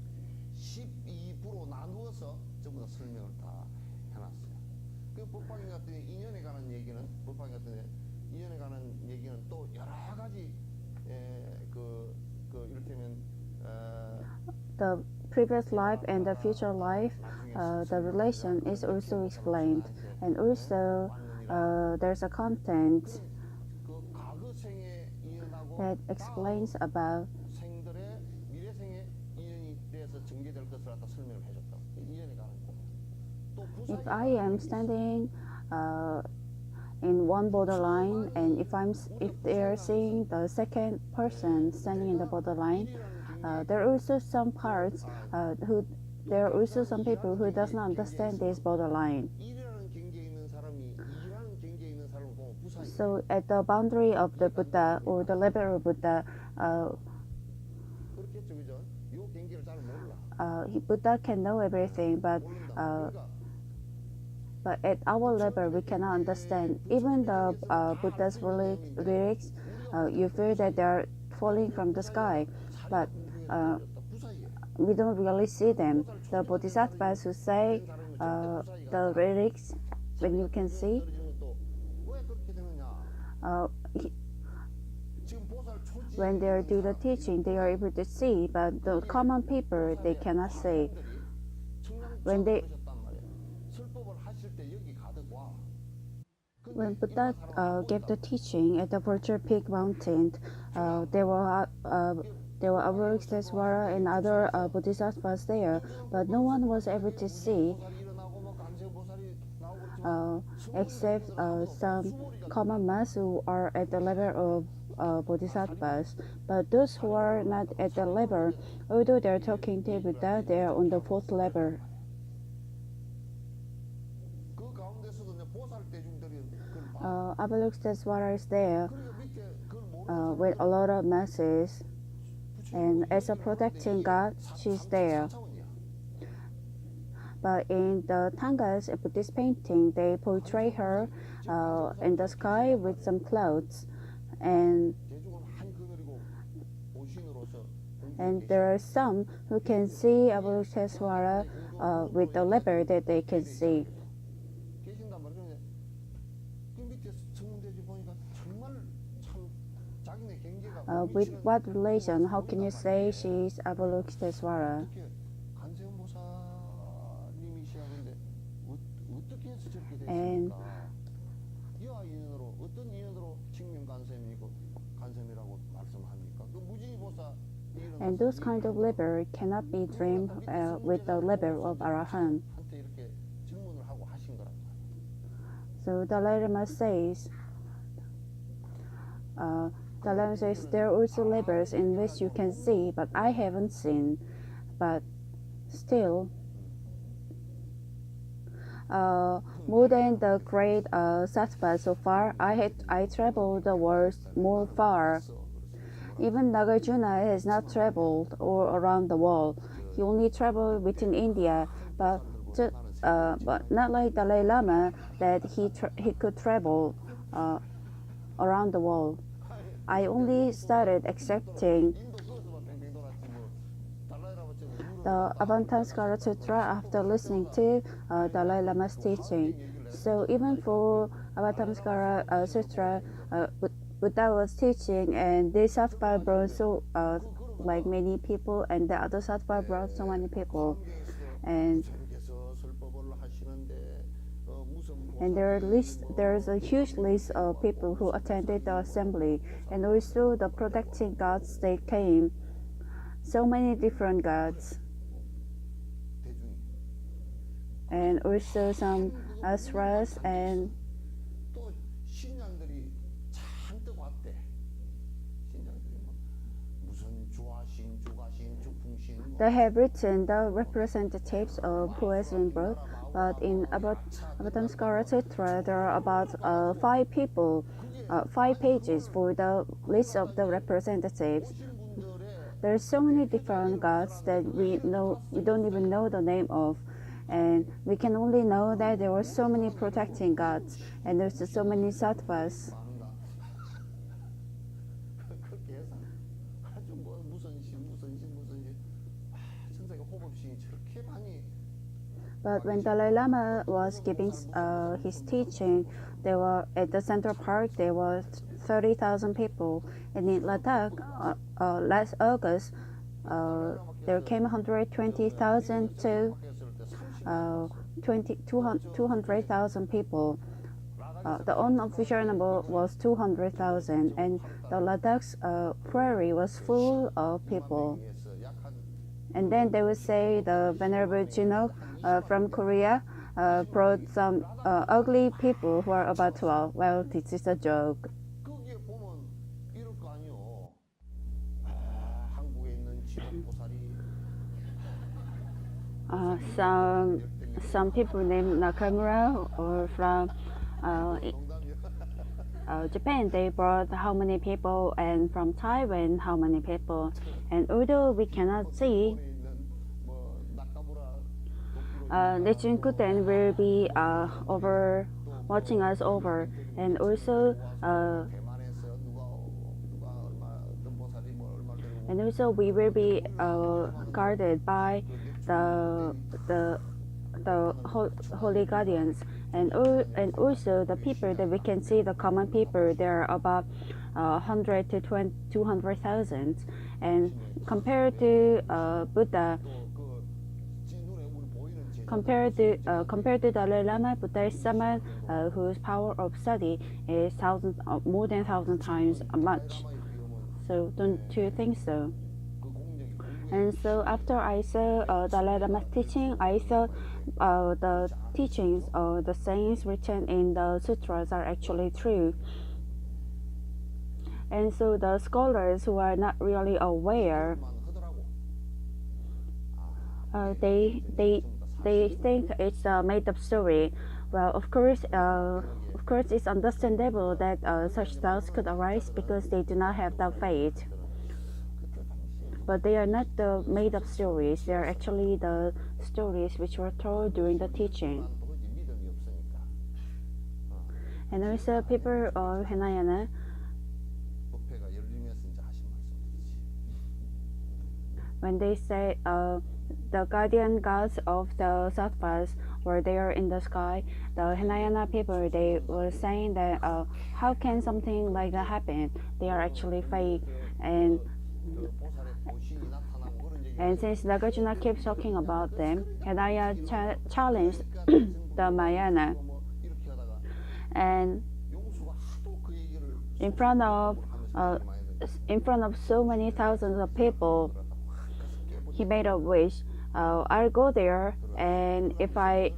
The previous life and the future life, the relation is also explained, and also there's a content that explains about if I am standing in one borderline, and if they are seeing the second person standing in the borderline, there are also some parts there are also some people who does not understand this borderline. So at the boundary of the Buddha or the level of Buddha, Buddha can know everything, but at our level we cannot understand. Even the Buddha's lyrics, you feel that they are falling from the sky, but we don't really see them. The bodhisattvas who say the lyrics, when you can see, when they do the teaching, they are able to see, but the common people, they cannot see. When Buddha gave the teaching at the Virtual Peak Mountain, there were Avalokitesvara and other bodhisattvas there, but no one was able to see except some common mass who are at the level of bodhisattvas. But those who are not at the level, although they're talking to Buddha, they are on the fourth level. Avalokitesvara is there with a lot of masses, and as a protecting god, she's there. But in the Tanga's Buddhist painting, they portray her in the sky with some clouds, and 대중은 한그늘이고 오신으로서 and 공중에 there are some who can see Avalokitesvara with the level that they can see. 계신단 말이에요. 그 밑에 청문대지 보니까 정말 참 자기네 경계가 With what relation? How can you say she is Avalokitesvara? 어떻게 간세음보살님이시야 근데 어떻게 해서 저렇게 And 됐습니까? 이와 인연으로 어떤 인연으로 직면간셈이고 간셈이라고 말씀합니까? 그 무지보사 And those kind of level cannot be dreamed with the level of Arahant. 한테 이렇게 증문을 하고 하신 거란 말이에요. So Dalai Lama says, there are also levels in which you can see, but I haven't seen. But still, more than the great sattva so far, I traveled the world more far. Even Nagarjuna has not traveled all around the world. He only traveled within India, but not like Dalai Lama that he could travel around the world. I only started accepting the Avantaskara Sutra after listening to Dalai Lama's teaching. So even for Avantaskara Sutra, Buddha was teaching, and this sattva brought so like many people, and the other sattva brought so many people, and there's a huge list of people who attended the assembly, and also the protecting gods they came, so many different gods, and also some asras and 또 신앙들이 잔뜩 왔대. 신앙들이 막 무슨 주화신, 주가신, 주풍신. they have written the representatives of who has been brought, but in Avatamskara Sutra there are about 5 people, 5 pages for the list of the representatives. There are so many different gods that we don't even know the name of, and we can only know that there were so many protecting gods, and there's so many sattvas. 그 계산 아주 뭐 무슨 신 천사가 호법신이 저렇게 많이. But when Dalai Lama was giving his teaching, there were at the Central Park there were 30,000 people, and in Ladakh last August there came 120,000 to 200,000 people. The unofficial number was 200,000, and the Ladakh's prairie was full of people. And then they would say the Venerable Jinok from Korea brought some ugly people who are about 12. Well, this is a joke. 거기에 보면 이럴 거 아니요. 한국에 있는 지옥보살이 Some people named Nakamura or from Japan, they brought how many people, and from Taiwan how many people. And although we cannot see, Nichiren Kuten will be over watching us over, and also we will be guarded by the holy guardians, and also the people that we can see, the common people, there are about 100 to 200,000, and compared to Buddha, compared to Dalai Lama, Buddha is someone whose power of study is more than 1,000 times much. So don't you think so? And so after I saw Dalai Lama's teaching, I thought the teachings or the sayings written in the sutras are actually true. And so the scholars who are not really aware, they think it's a made-up story. Well, of course, it's understandable that such doubts could arise because they do not have the faith. But they are not the made-up stories. They are actually the stories which were told during the teaching. 도저히 믿음이 없으니까. And also people of Hinayana, 법회가 열리면서 이제 하신 말씀이지. when they say the guardian gods of the sattvas were there in the sky, the Hinayana people, they were saying that how can something like that happen? They are actually fake. And 보살의 보신이 나타나고 그런 얘기. And since Nagarjuna keeps talking about them, Hinaya challenged the Mayana. 뭐 이렇게 하다가 And 용수가 하도 그 얘기를 in front of 하면서 많이 in front of so many thousands of people, he made a wish. I'll go there, and I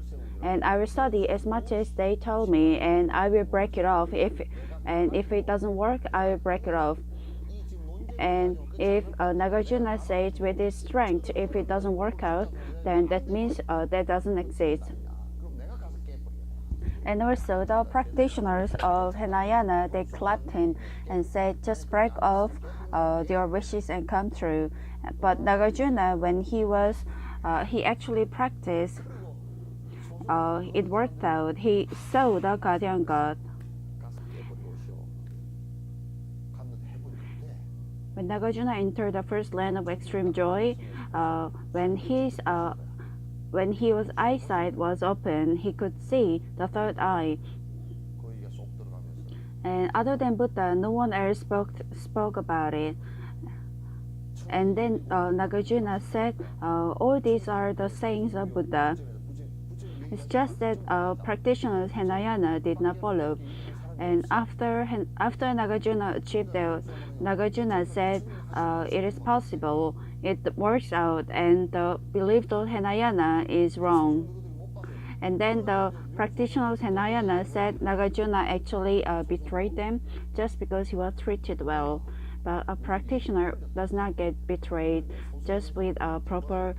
will study as much as they told me, and I will break it off. If it doesn't work, I will break it off. And if Nagarjuna says with his strength, if it doesn't work out, then that means that doesn't exist. 그럼 내가 가서 깨버려. And also the practitioners of Hinayana, they clapped him and said, just break off your wishes and come true. But Nagarjuna, when he actually practiced, it worked out. He saw the guardian god. 가서 깨버리고 오시오. 갔는데 해보니까 돼. When Nagarjuna entered the first land of extreme joy, when his eyesight was open, he could see the third eye. 그 얘기가 쏙 들어가면서 And other than Buddha, no one else spoke about it. And then Nagarjuna said, all these are the sayings of Buddha. It's just that practitioners Hinayana did not follow. And after Nagarjuna achieved that, Nagarjuna said, it is possible, it works out, and the belief of Hinayana is wrong. And then the practitioners Hinayana said Nagarjuna actually betrayed them just because he was treated well. But a practitioner does not get betrayed just with proper,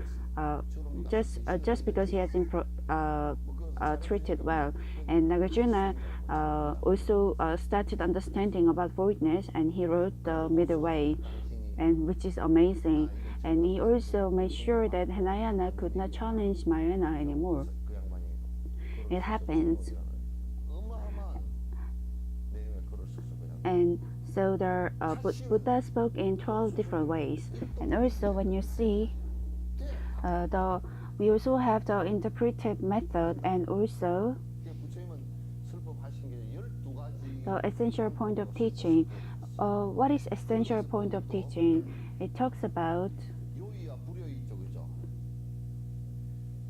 just because he has been treated well. And Nagarjuna also started understanding about voidness, and he wrote the middle way, and which is amazing. And he also made sure that Hinayana could not challenge Mayana anymore. 그 양반이 It happens. 어마어마한 내용의 글을 썼어 그냥. And so Buddha spoke in 12 different ways. And also when you see we also have the interpretive method, and also 부처님은 설법하신 게 12가지. the essential point of teaching. What is essential point of teaching? It talks about 요의와 불효의 있죠, 그죠?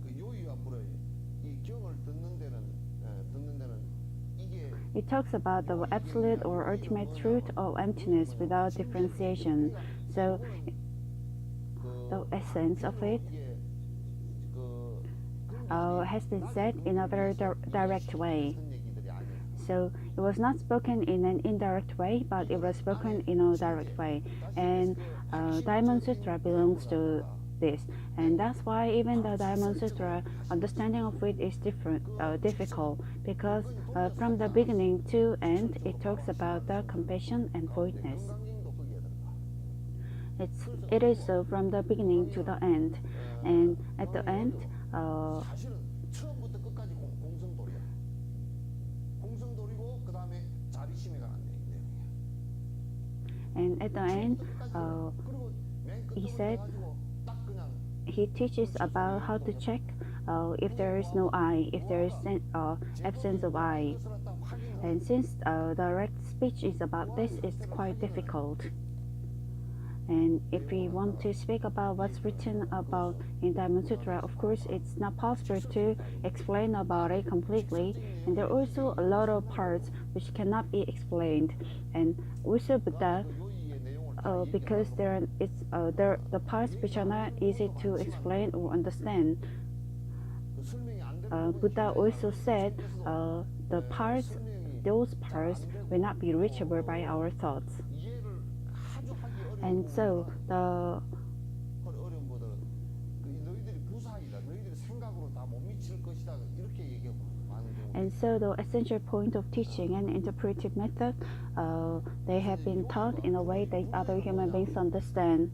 그 요의와 불효의 이 경을 듣는 데는 이게 it talks about the absolute or ultimate truth of emptiness without differentiation. So the essence of it 이게 has been said in a very direct way. 무슨 얘기들이 아니에요. So it was not spoken in an indirect way, but it was spoken in a direct way. And Diamond Sutra belongs to this. And that's why even the Diamond Sutra, understanding of it is difficult, because from the beginning to end, it talks about the compassion and voidness. 건강경도 거기에 들어가. It is so from the beginning to the end. And at the end, 사실은 처음부터 끝까지 공성돌이야. 공성돌이고 그 다음에 자비심에 관한 내용이야. and at the end, 그리고 맨 he 끝으로 said 가지고 딱 그냥 he teaches about how to check if there is no I, if there is absence of I. 그것을 딱 확인을 And since direct speech is about this, it's quite difficult. And if we want to speak about what's written about in Diamond Sutra, of course, it's not possible to explain about it completely. And there are also a lot of parts which cannot be explained. And also Buddha, 요의의 내용을 because the parts which are not easy to explain or understand, 그 설명이 안 되는 Buddha also said those parts will not be reachable by our thoughts. 이해를 아주 하기 어려운 And so 어려운 것들은 너희들이 부사이다. 너희들이 생각으로 다 못 미칠 것이다. 이렇게 얘기하고 많은 경우. And so the essential point of teaching and interpretive method, they have been taught in a way that other human beings understand.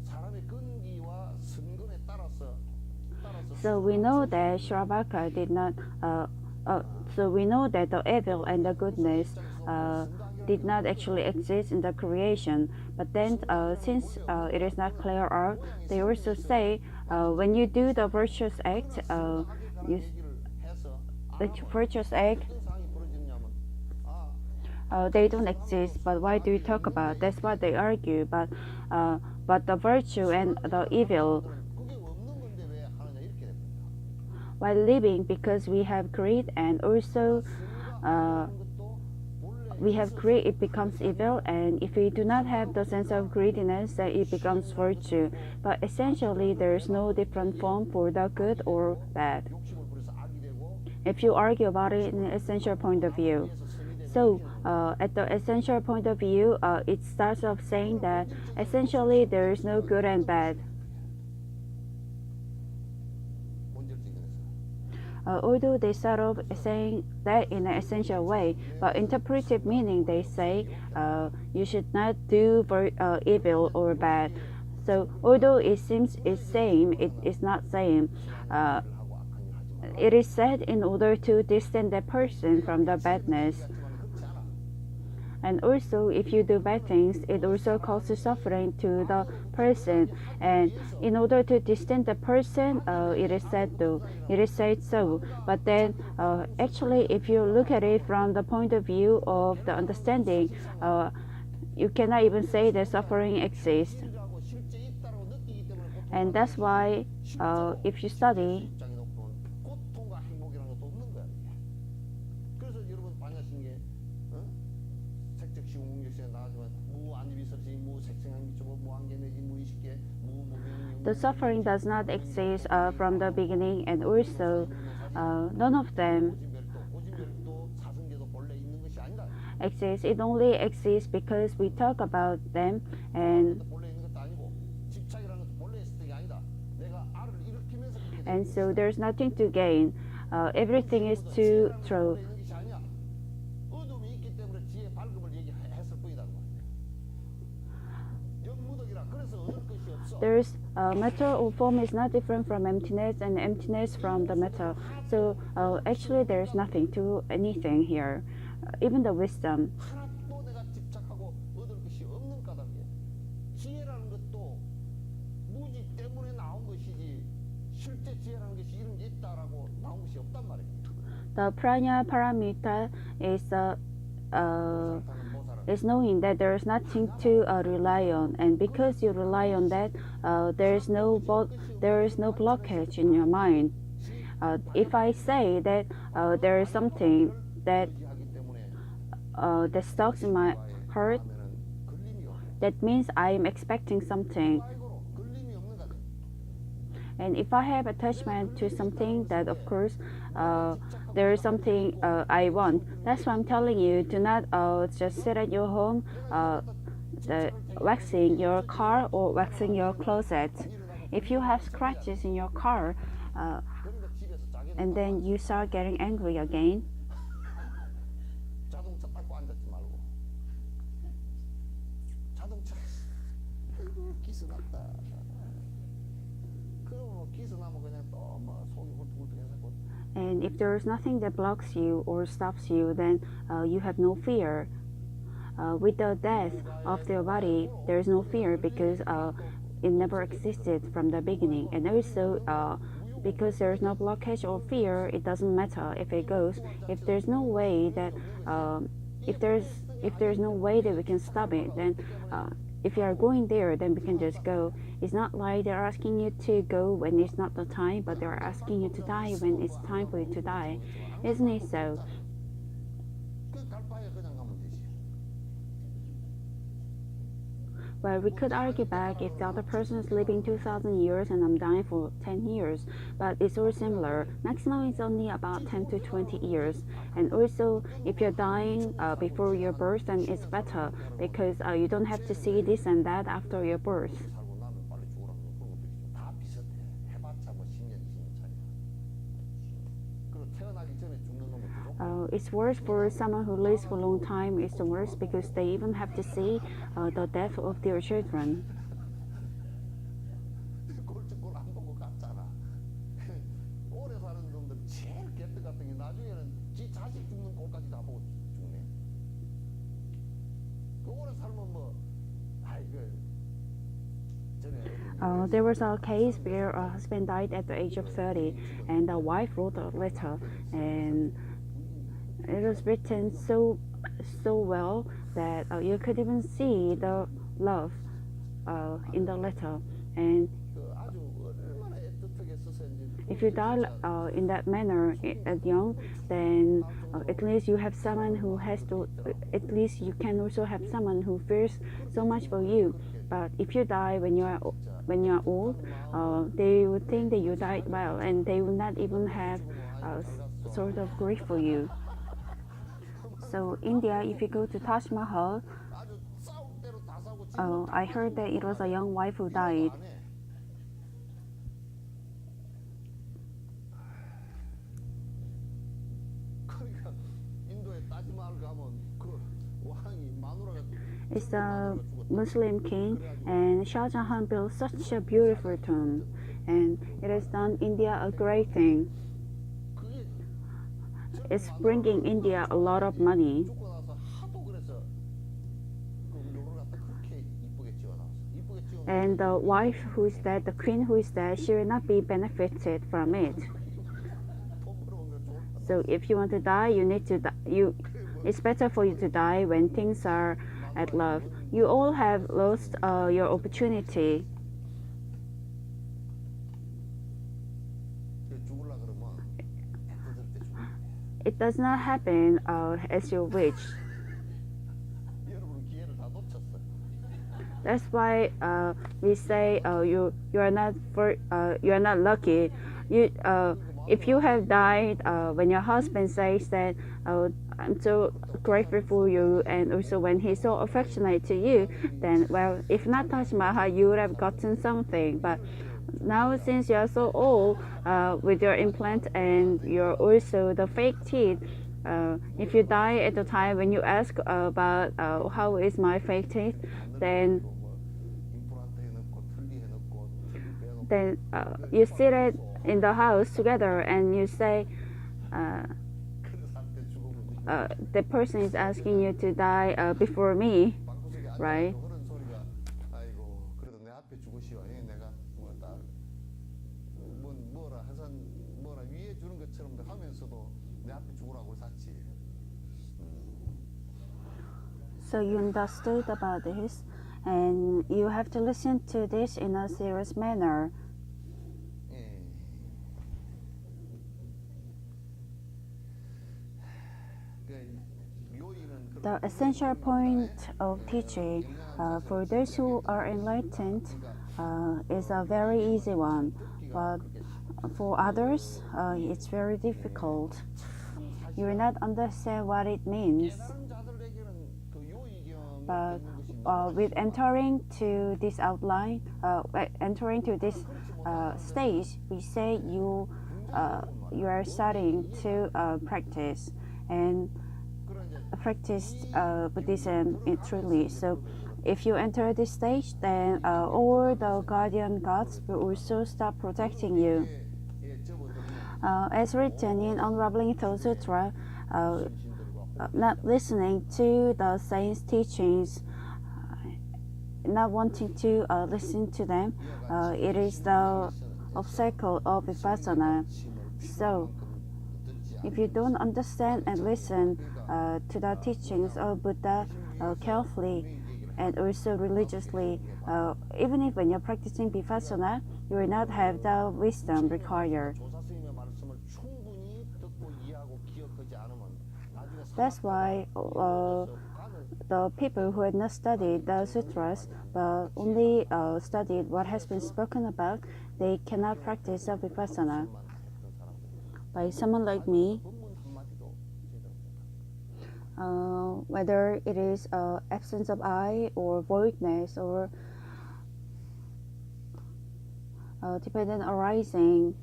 사람의 근기와 선근에 따라서 So we know that Shravaka did not. Uh, so we know that the evil and the goodness uh, did not actually exist in the creation. But then, since it is not clear out, they also say when you do the virtuous act, you, the virtuous act they don't exist, but why do you talk about? That's what they argue. Uh, but the virtue and the evil, while living, because we have greed and also uh, we have greed, it becomes evil. And if we do not have the sense of greediness, then it becomes virtue. But essentially, there is no different form for the good or bad. If you argue about it in an essential point of view. So, at the essential point of view, it starts off saying that essentially there is no good and bad. Although they start off saying that in an essential way, but interpretive meaning they say you should not do evil or bad. So although it seems it's same, it is not same. Uh, it is said in order to distance that person from the badness. And also, if you do bad things, it also causes suffering to the person. And in order to distance the person, it is said to, it is said so. But then, actually, if you look at it from the point of view of the understanding, you cannot even say that suffering exists. And that's why, if you study, the suffering does not exist from the beginning, and also none of them exist. It only exists because we talk about them, and so there's nothing to gain. Everything is to throw. There's matter or form is not different from emptiness, and emptiness from the matter. So actually, there's nothing to anything here. Even the wisdom. The pranya paramita is knowing that there is nothing to rely on, and because you rely on that, there is no blockage in your mind. If I say that there is something that stuck in my heart, that means I am expecting something. And if I have attachment to something, that of course there is something I want. That's why I'm telling you, do not just sit at your home waxing your car or waxing your closet. If you have scratches in your car and then you start getting angry again, and if there is nothing that blocks you or stops you, then you have no fear. With the death of their body, there is no fear because it never existed from the beginning. And also, because there is no blockage or fear, it doesn't matter if it goes. If there's no way that if there's no way that we can stop it, then if you are going there, then we can just go. It's not like they're asking you to go when it's not the time, but they're asking you to die when it's time for you to die. Isn't it so? Well, we could argue back if the other person is living 2,000 years and I'm dying for 10 years, but it's all similar. Maximum is only about 10 to 20 years. And also, if you're dying before your birth, then it's better because you don't have to see this and that after your birth. It's worse for someone who lives for a long time. It's the worst because they even have to see the death of their children. There was a case where a husband died at the age of 30, and the wife wrote a letter, and it was written so well that you could even see the love in the letter. And 그 아주 얼마나 애틋하게 써서 이제 if you die in that manner at young, then at least you have someone who has to. At least you can also have someone who feels so much for you. But if you die when you are old, they would think that you died well, and they will not even have sort of grief for you. So India, if you go to Taj Mahal, 아주 싸울 대로 다 싸우고 I heard that it was a young wife who died. 그러니까 인도에 따지마을 가면 그 왕이 마누라가 It's a Muslim king, and Shah Jahan built such a beautiful tomb, and it has done India a great thing. 그게 It's bringing India a lot of money. 죽고 나서 하도 그래서 그 묘를 갖다 그렇게 이쁘게 지어놨어. 이쁘게 지어. And the wife who is dead, the queen who is dead, she will not be benefited from it. 돈 벌어오면 좋을 So if you want to die, you need to die. It's better for you to die when things are at love. You all have lost your opportunity. 죽을라 그러면 애틋할 때 죽어. It does not happen as you wish. 여러분은 기회를 다 놓쳤어. That's why we say you are not lucky. If you have died when your husband says that I'm so grateful for you, and also when he's so affectionate to you, then well, if not Taj Mahal, you would have gotten something. But now since you are so old with your implant and you're also the fake teeth, if you die at the time when you ask about how is my fake teeth, then 임플란트 해놓고 틀니 해놓고 틀니 빼놓고. then you sit it in the house together and you say 그래서 한때 죽으면 the person is asking you to die before me, 방구석에 right? 앉아서 그런 소리가 아이고 그래도 내 앞에 죽으시오. 내가 뭐다 뭐라 해서 뭐라 위에 주는 것처럼 하면서도 내 앞에 죽으라고 샀지. So you understood about this, and you have to listen to this in a serious manner. 예. The essential point of teaching for those who are enlightened is a very easy one, but for others it's very difficult. You will not understand what it means. But with entering to this outline, entering to this stage, we say you are starting to practice and practice Buddhism truly. So if you enter this stage, then all the guardian gods will also start protecting you. As written in Unraveling Thought Sutra, not listening to the saints' teachings, not wanting to listen to them, it is the obstacle of vipassana. So, if you don't understand and listen to the teachings of Buddha carefully and also religiously, even if when you're practicing vipassana, you will not have the wisdom required. That's why the people who had not studied the sutras but only studied what has been spoken about, they cannot practice vipassana. By someone like me, whether it is absence of eye or voidness or dependent arising,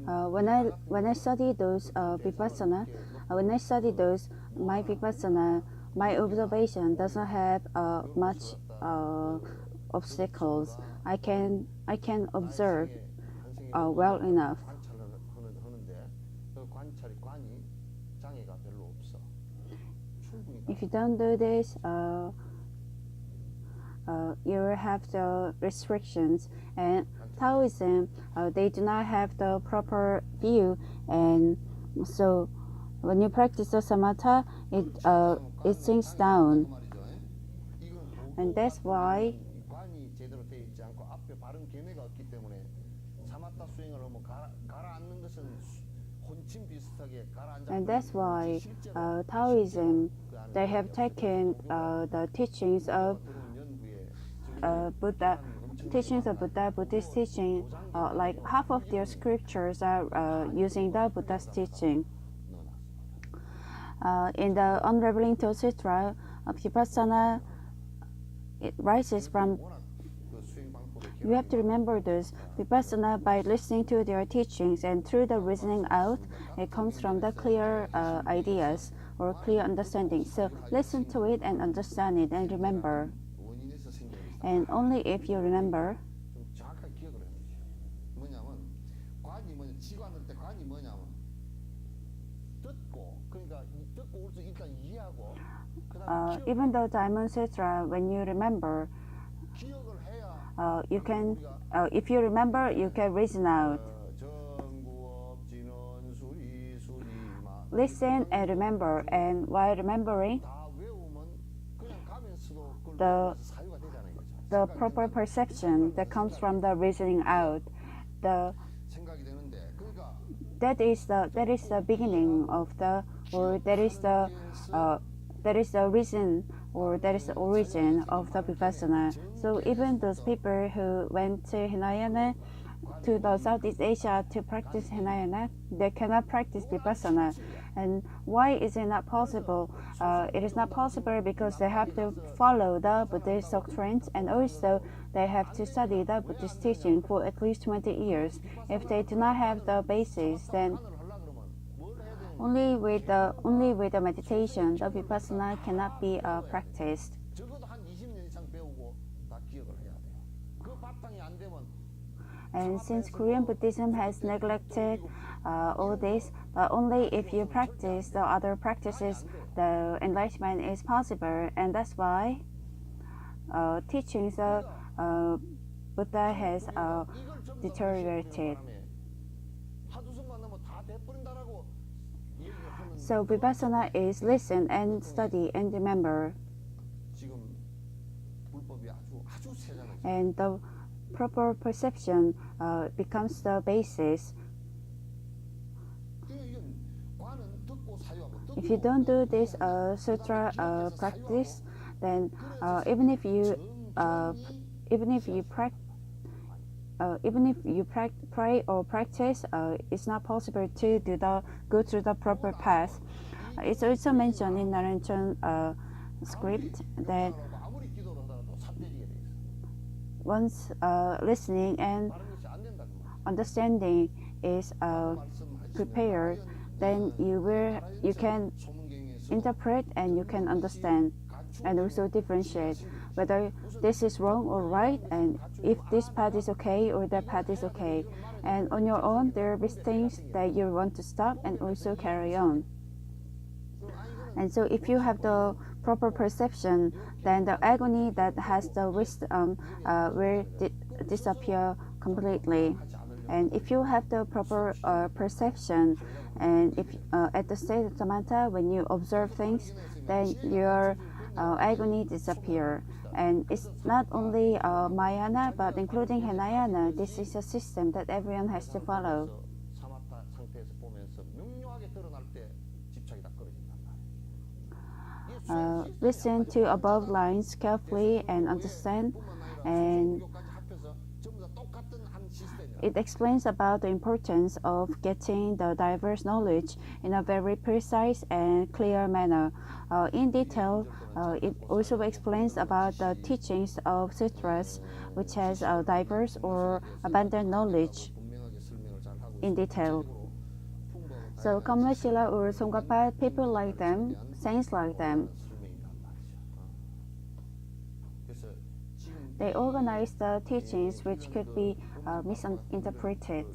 when I study those vipassana, when I study those my vipassana, my observation doesn't have much obstacles. I can observe well enough. If you don't do this, you have the restrictions, and Taoism, they do not have the proper view, and so when you practice the samatha, it sinks down, and that's why 관이 제대로 돼 있지 않고 앞에 바른 견해가 없기 때문에 사마타 수행을 하면 가라앉는 것은 혼침 비슷하게 가라앉아. and that's why Taoism, they have taken the teachings of Buddha, Buddhist teaching, like half of their scriptures are using the Buddha's teaching. In the Unraveling Toe Sutra, Vipassana, it rises from. You have to remember this. Vipassana, by listening to their teachings and through the reasoning out, it comes from the clear ideas or clear understanding. So listen to it and understand it and remember. And only if you remember. 좀 정확하게 기억을 해야 되죠. 뭐냐면 관이 뭐냐, 지관할 때 관이 뭐냐면 듣고, 그러니까 듣고 우리 일단 이해하고, Even though Diamond Sutra, when you remember, 기억을 해야 you can. If you remember, you can reason out. 정구업 진원 수리 Listen and remember, and while remembering, 다 외우면 그냥 가면서도 그걸 the 사유가 되잖아요. the proper perception that comes from the reasoning out, 생각이 되는데, 그러니까 that is the beginning of the, or that is the reason, or that is the origin of the vipassana. So even those people who went to Hinayana, to the Southeast Asia to practice Hinayana, they cannot practice vipassana. And why is it not possible? It is not possible because they have to follow the Buddhist doctrines, and also they have to study the Buddhist teaching for at least 20 years. If they do not have the basis, then only with the meditation, the vipassana cannot be practiced. 적어도 한 20년 이상 배우고 다 기억을 해야 돼요. 그 바탕이 안 되면 And since Korean Buddhism has neglected all this, only if you practice the other practices, the enlightenment is possible. And that's why teachings of Buddha has deteriorated. So vipassana is listen and study and remember. And the proper perception becomes the basis. If you don't do this sutra practice, then even if you pray or practice, it's not possible to go through the proper path. It's also mentioned in Narenchon script that once listening and understanding is prepared, then you can interpret and you can understand and also differentiate whether this is wrong or right, and if this path is okay or that path is okay. And on your own, there will be things that you want to stop and also carry on. And so if you have the proper perception, then the agony that has the wisdom will disappear completely. And if you have the proper perception, and if at the state of samatha, when you observe things, then your agony disappear. And it's not only Mahayana, but including Hinayana. This is a system that everyone has to follow. Listen to above lines carefully and understand, and it explains about the importance of getting the diverse knowledge in a very precise and clear manner. In detail, it also explains about the teachings of sutras, which has diverse or abundant knowledge in detail. So Kamlashila or Songkapa, people like them, saints like them, they organize the teachings which could be misinterpreted.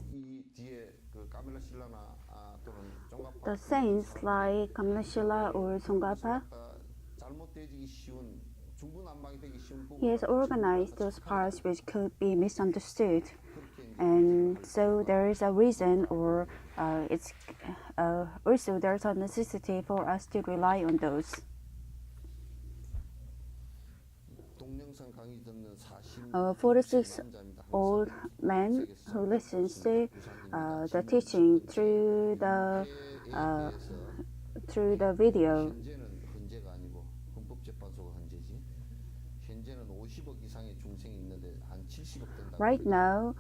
The saints like Kamlashila or Songkapa, He has organized those parts which could be misunderstood, and so there is a reason, or it's also there's a necessity for us to rely on those. A 46-old man who listens to the teaching through the video. Right now,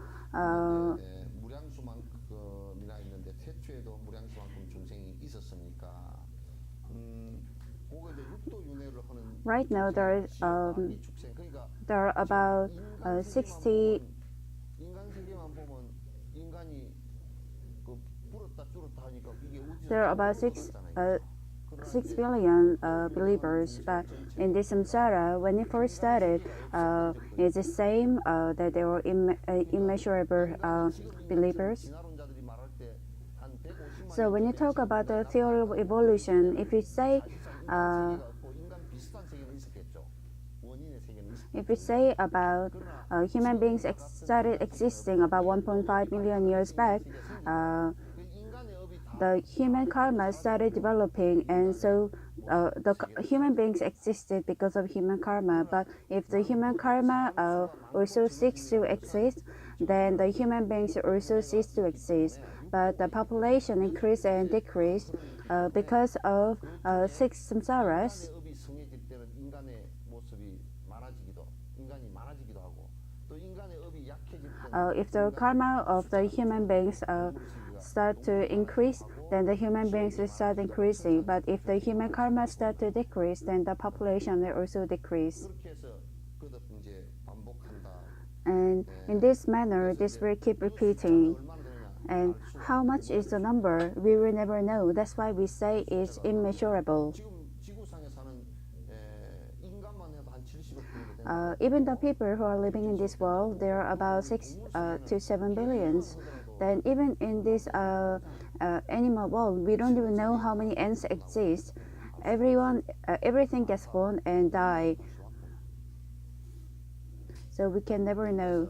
right now there are about 60. There are about 6 billion believers, but in this samsara, when it first started, it's the same that there were immeasurable believers. So when you talk about the theory of evolution, if you say about human beings started existing about 1.5 million years back, the human karma started developing, and so the human beings existed because of human karma. But if the human karma also ceases to exist, then the human beings also cease to exist. But the population increased and decreased because of 6 samsaras. If the karma of the human beings start to increase, then the human beings will start increasing. But if the human karma start to decrease, then the population will also decrease. And in this manner, this will keep repeating. And how much is the number? We will never know. That's why we say it's immeasurable. Even the people who are living in this world, there are about 6 to 7 billions. Then even in this animal world, we don't even know how many ants exist. Everything gets born and die. So we can never know.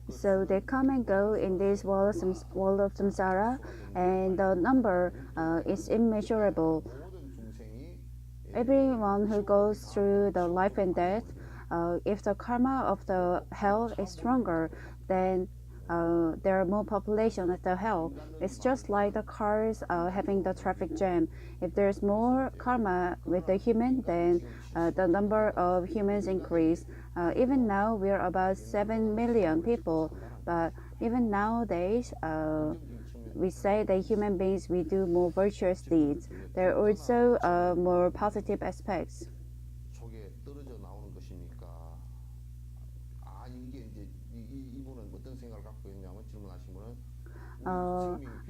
So they come and go in this world of samsara, and the number is immeasurable. Everyone who goes through the life and death, if the karma of the hell is stronger, then there are more population at the hell. It's just like the cars having the traffic jam. If there's more karma with the human, then the number of humans increase. Even now, we're about 7 million people, but even nowadays, we say that human beings, we do more virtuous deeds. There are also more positive aspects.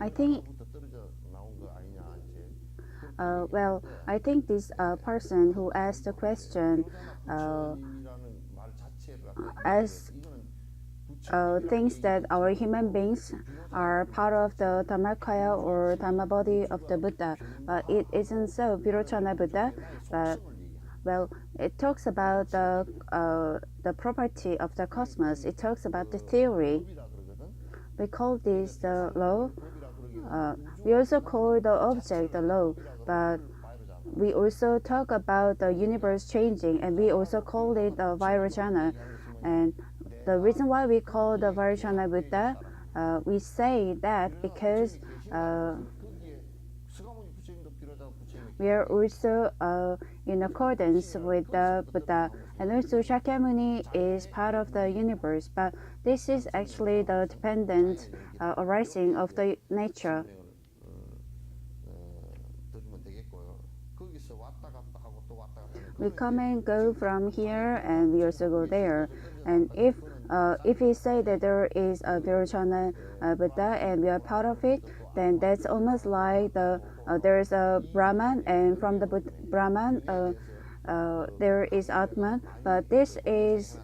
I think I think this person who asked the question as thinks that our human beings are part of the Dharmakaya or Dharma body of the Buddha, but it isn't so. Virochana Buddha, but it talks about the property of the cosmos. It talks about the theory. We call this the law. We also call the object the law, but we also talk about the universe changing, and we also call it the Vairocana. And the reason why we call the Vairocana Buddha, we say that because we are also in accordance with the Buddha. And also Shakyamuni is part of the universe, but this is actually the dependent arising of the nature. We come and go from here, and we also go there. And if we say that there is a Virochana Buddha and we are part of it, then that's almost like there is a Brahman, and from the Brahman there is Atman. But this is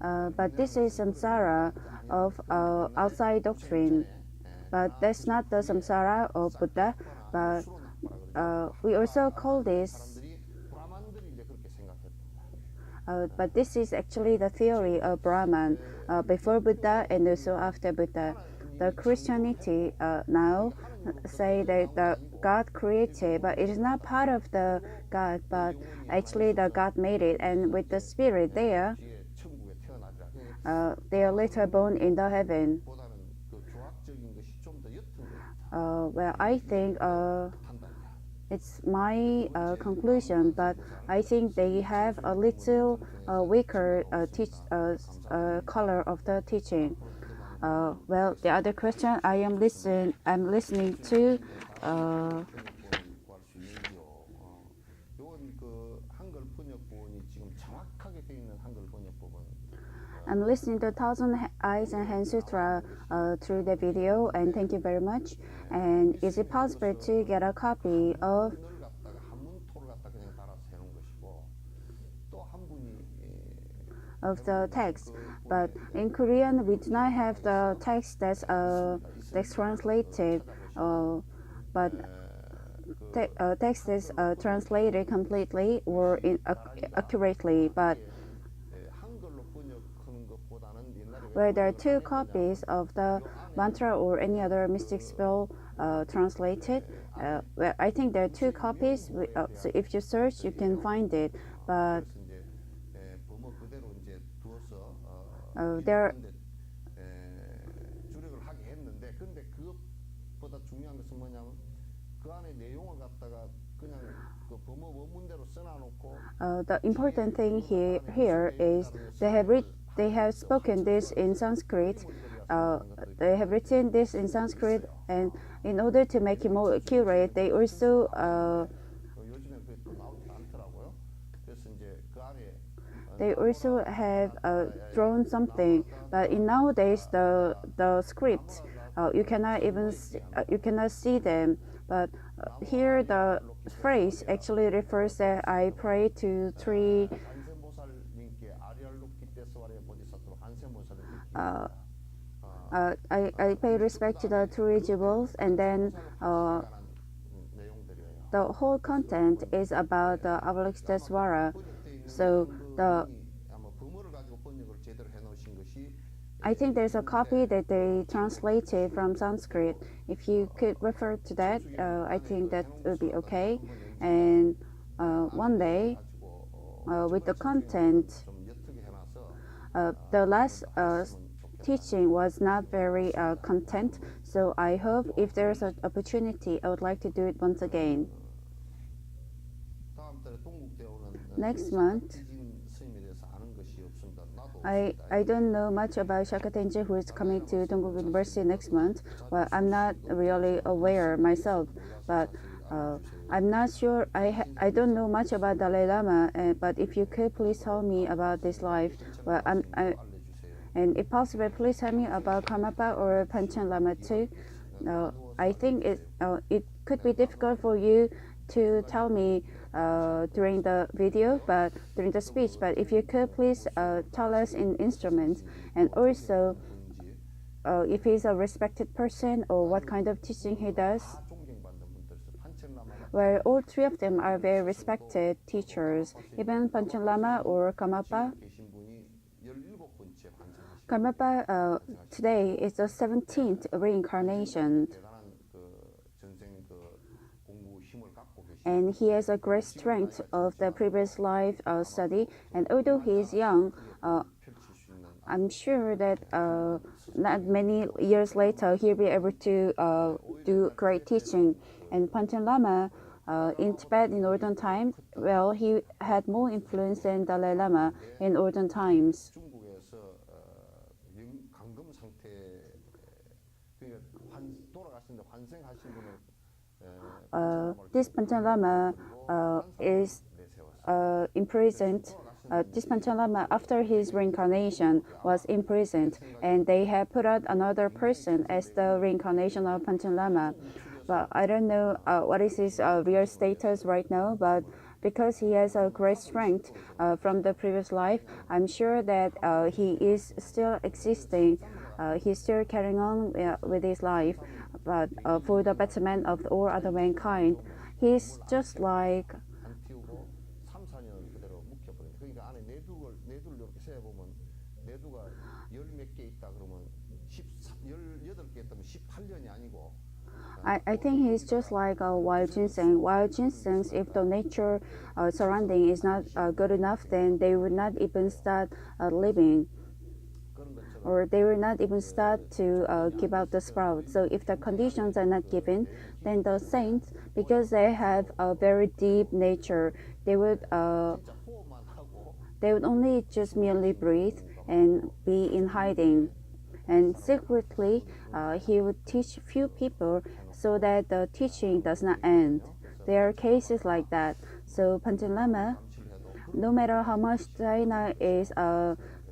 samsara. of outside doctrine. But that's not the samsara of Buddha, but we also call this, but this is actually the theory of Brahman before Buddha and also after Buddha. The Christianity now say that the God created, but it is not part of the God, but actually the God made it, and with the spirit there, they are later born in the heaven. Well, I think it's my conclusion, but I think they have a little weaker color of the teaching. Well, the other question I'm listening to. I'm listening to Thousand Eyes and Hand Sutra through the video, and thank you very much. And is it possible to get a copy of the text? But in Korean, we do not have the text that's translated, but text is translated completely or accurately. But where there are two copies of the mantra or any other mystic spell translated, well, I think there are two copies. So if you search, you can find it. But there. The important thing here is they have spoken this in Sanskrit. They have written this in Sanskrit, and in order to make it more accurate, they also have drawn something. But in nowadays the scripts you cannot see them. But here the phrase actually refers that I pray to three. I pay respect to the three jewels, and then the whole content is about the Avalokitesvara. So I think there's a copy that they translated from Sanskrit. If you could refer to that, I think that would be okay. And one day, with the content, the last teaching was not very content. So I hope if there's an opportunity, I would like to do it once again. Next month, I don't know much about Shakatenji, who is coming to Dongguk University next month. Well, I'm not really aware myself, but I'm not sure. I don't know much about Dalai Lama, but if you could please tell me about this life. Well, and if possible, please tell me about Karmapa or Panchen Lama too. I think it could be difficult for you to tell me during the video, but during the speech. But if you could please tell us in instruments, and also if he's a respected person or what kind of teaching he does. Well, all three of them are very respected teachers, even Panchen Lama or Karmapa. Karmapa today is the 17th reincarnation, and he has a great strength of the previous life study. And although he is young, I'm sure that not many years later he'll be able to do great teaching. And Panchen Lama in Tibet in olden times, well, he had more influence than Dalai Lama in olden times. This Panchen Lama is imprisoned. This Panchen Lama, after his reincarnation, was imprisoned, and they have put out another person as the reincarnation of Panchen Lama. But I don't know what is his real status right now, but because he has a great strength from the previous life, I'm sure that he is still existing he's still carrying on with his life, but for the betterment of all other mankind. He's just like 안 틔우고 3, 4년 그대로 묵혀버린다. 그러니까 안에 내두를 이렇게 세어보면 내두가 열 몇 개 있다 그러면 18개 있다면 18년이 아니고 I think he's just like a wild ginseng. Wild ginsengs, if the nature surrounding is not good enough, then they would not even start living, 그런 것처럼 or they will not even start to give out the sprout. So if the conditions are not given, then the saints, because they have a very deep nature, they would 진짜 호흡만 하고 only just merely breathe and be in hiding. And secretly, he would teach few people so that the teaching does not end. There are cases like that. So Panchen Lama, no matter how much China is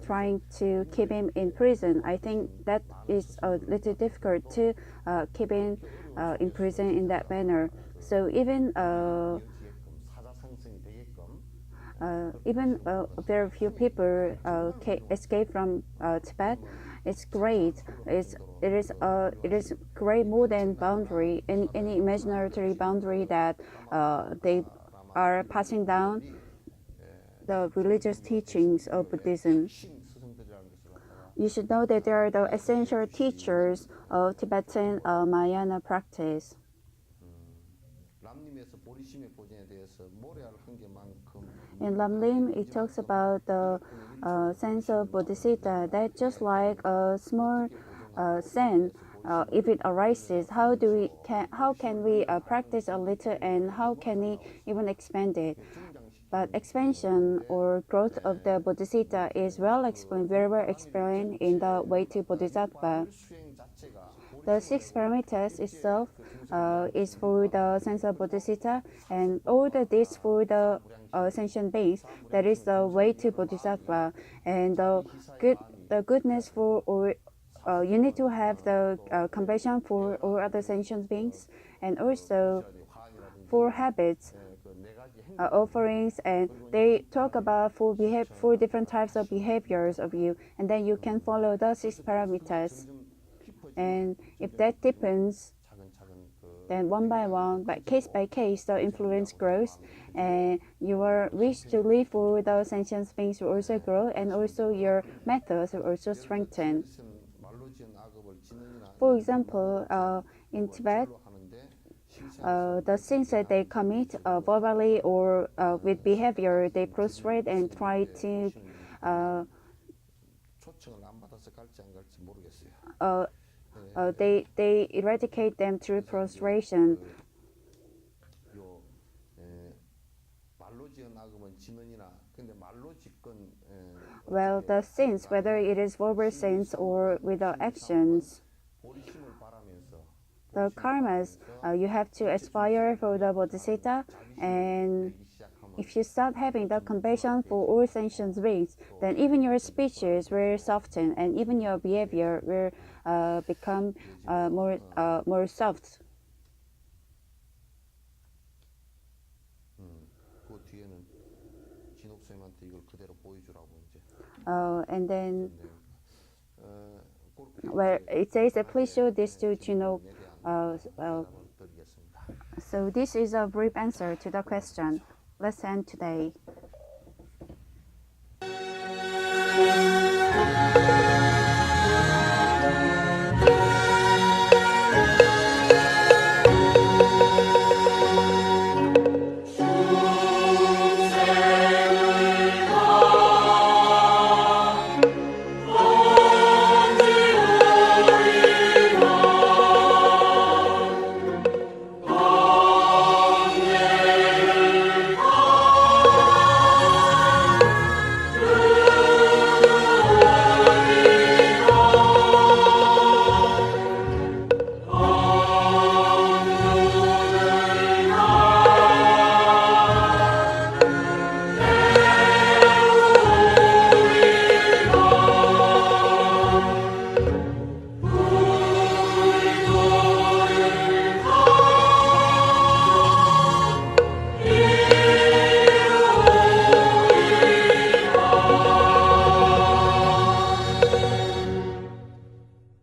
trying to keep him in prison, I think that is a little difficult to keep him in prison in that manner. So even 사자성성이 되게끔 very few people escape from Tibet. It's great. It is great more than boundary, any imaginary boundary that they are passing down the religious teachings of Buddhism. 핵심 스승들이라는 것을 갖다가 You should know that they are the essential teachers of Tibetan Mahayana practice. 람님에서 보리심의 보존에 대해서 모래알 한 개만큼 In Lamlim, it talks about the sense of bodhisattva, that just like a small sand, if it arises, how can we practice a little, and how can we even expand it? But expansion or growth of the bodhisattva is very well explained in the Way to Bodhisattva. 수행 자체가 The six parameters itself is for the sense of bodhisattva, and all this for the sentient beings. That is the way to bodhisattva, and the goodness for all. You need to have the compassion for all other sentient beings, and also 화환이라든지 for habits, 그네 가지 행 offerings, and they talk about four different types of behaviors of you, and then you can follow the six parameters. 좀 깊어지면 And if that deepens, 차근차근 그 then one by one, by case, the influence grows, and your wish to live for the sentient beings will also grow, and also your methods will also strengthen. 말로 지은 악업을 지능이나 For example, in Tibet, 절로 하는데 the sins that they commit verbally or with behavior, they prostrate and try to 초청을 안 받아서 갈지 안 갈지 모르겠어요. they eradicate them through prostration. 요 말로 지은 악업은 지능이나 근데 말로 짓건 Well, the sins, whether it is verbal sins or with the actions, 보리심을 바라면서 the karmas, you have to aspire for the bodhisattva, and 되기 시작하면 if you start having the compassion for all sentient beings, then even your speeches will soften, and even your behavior will become more soft. 그 뒤에는 진옥 쌤한테 이걸 그대로 보여주라고 이제 And then, 그렇게 where it says that please show this to Jinok. 답을 드리겠습니다. So this is a brief answer to the question. Let's end today.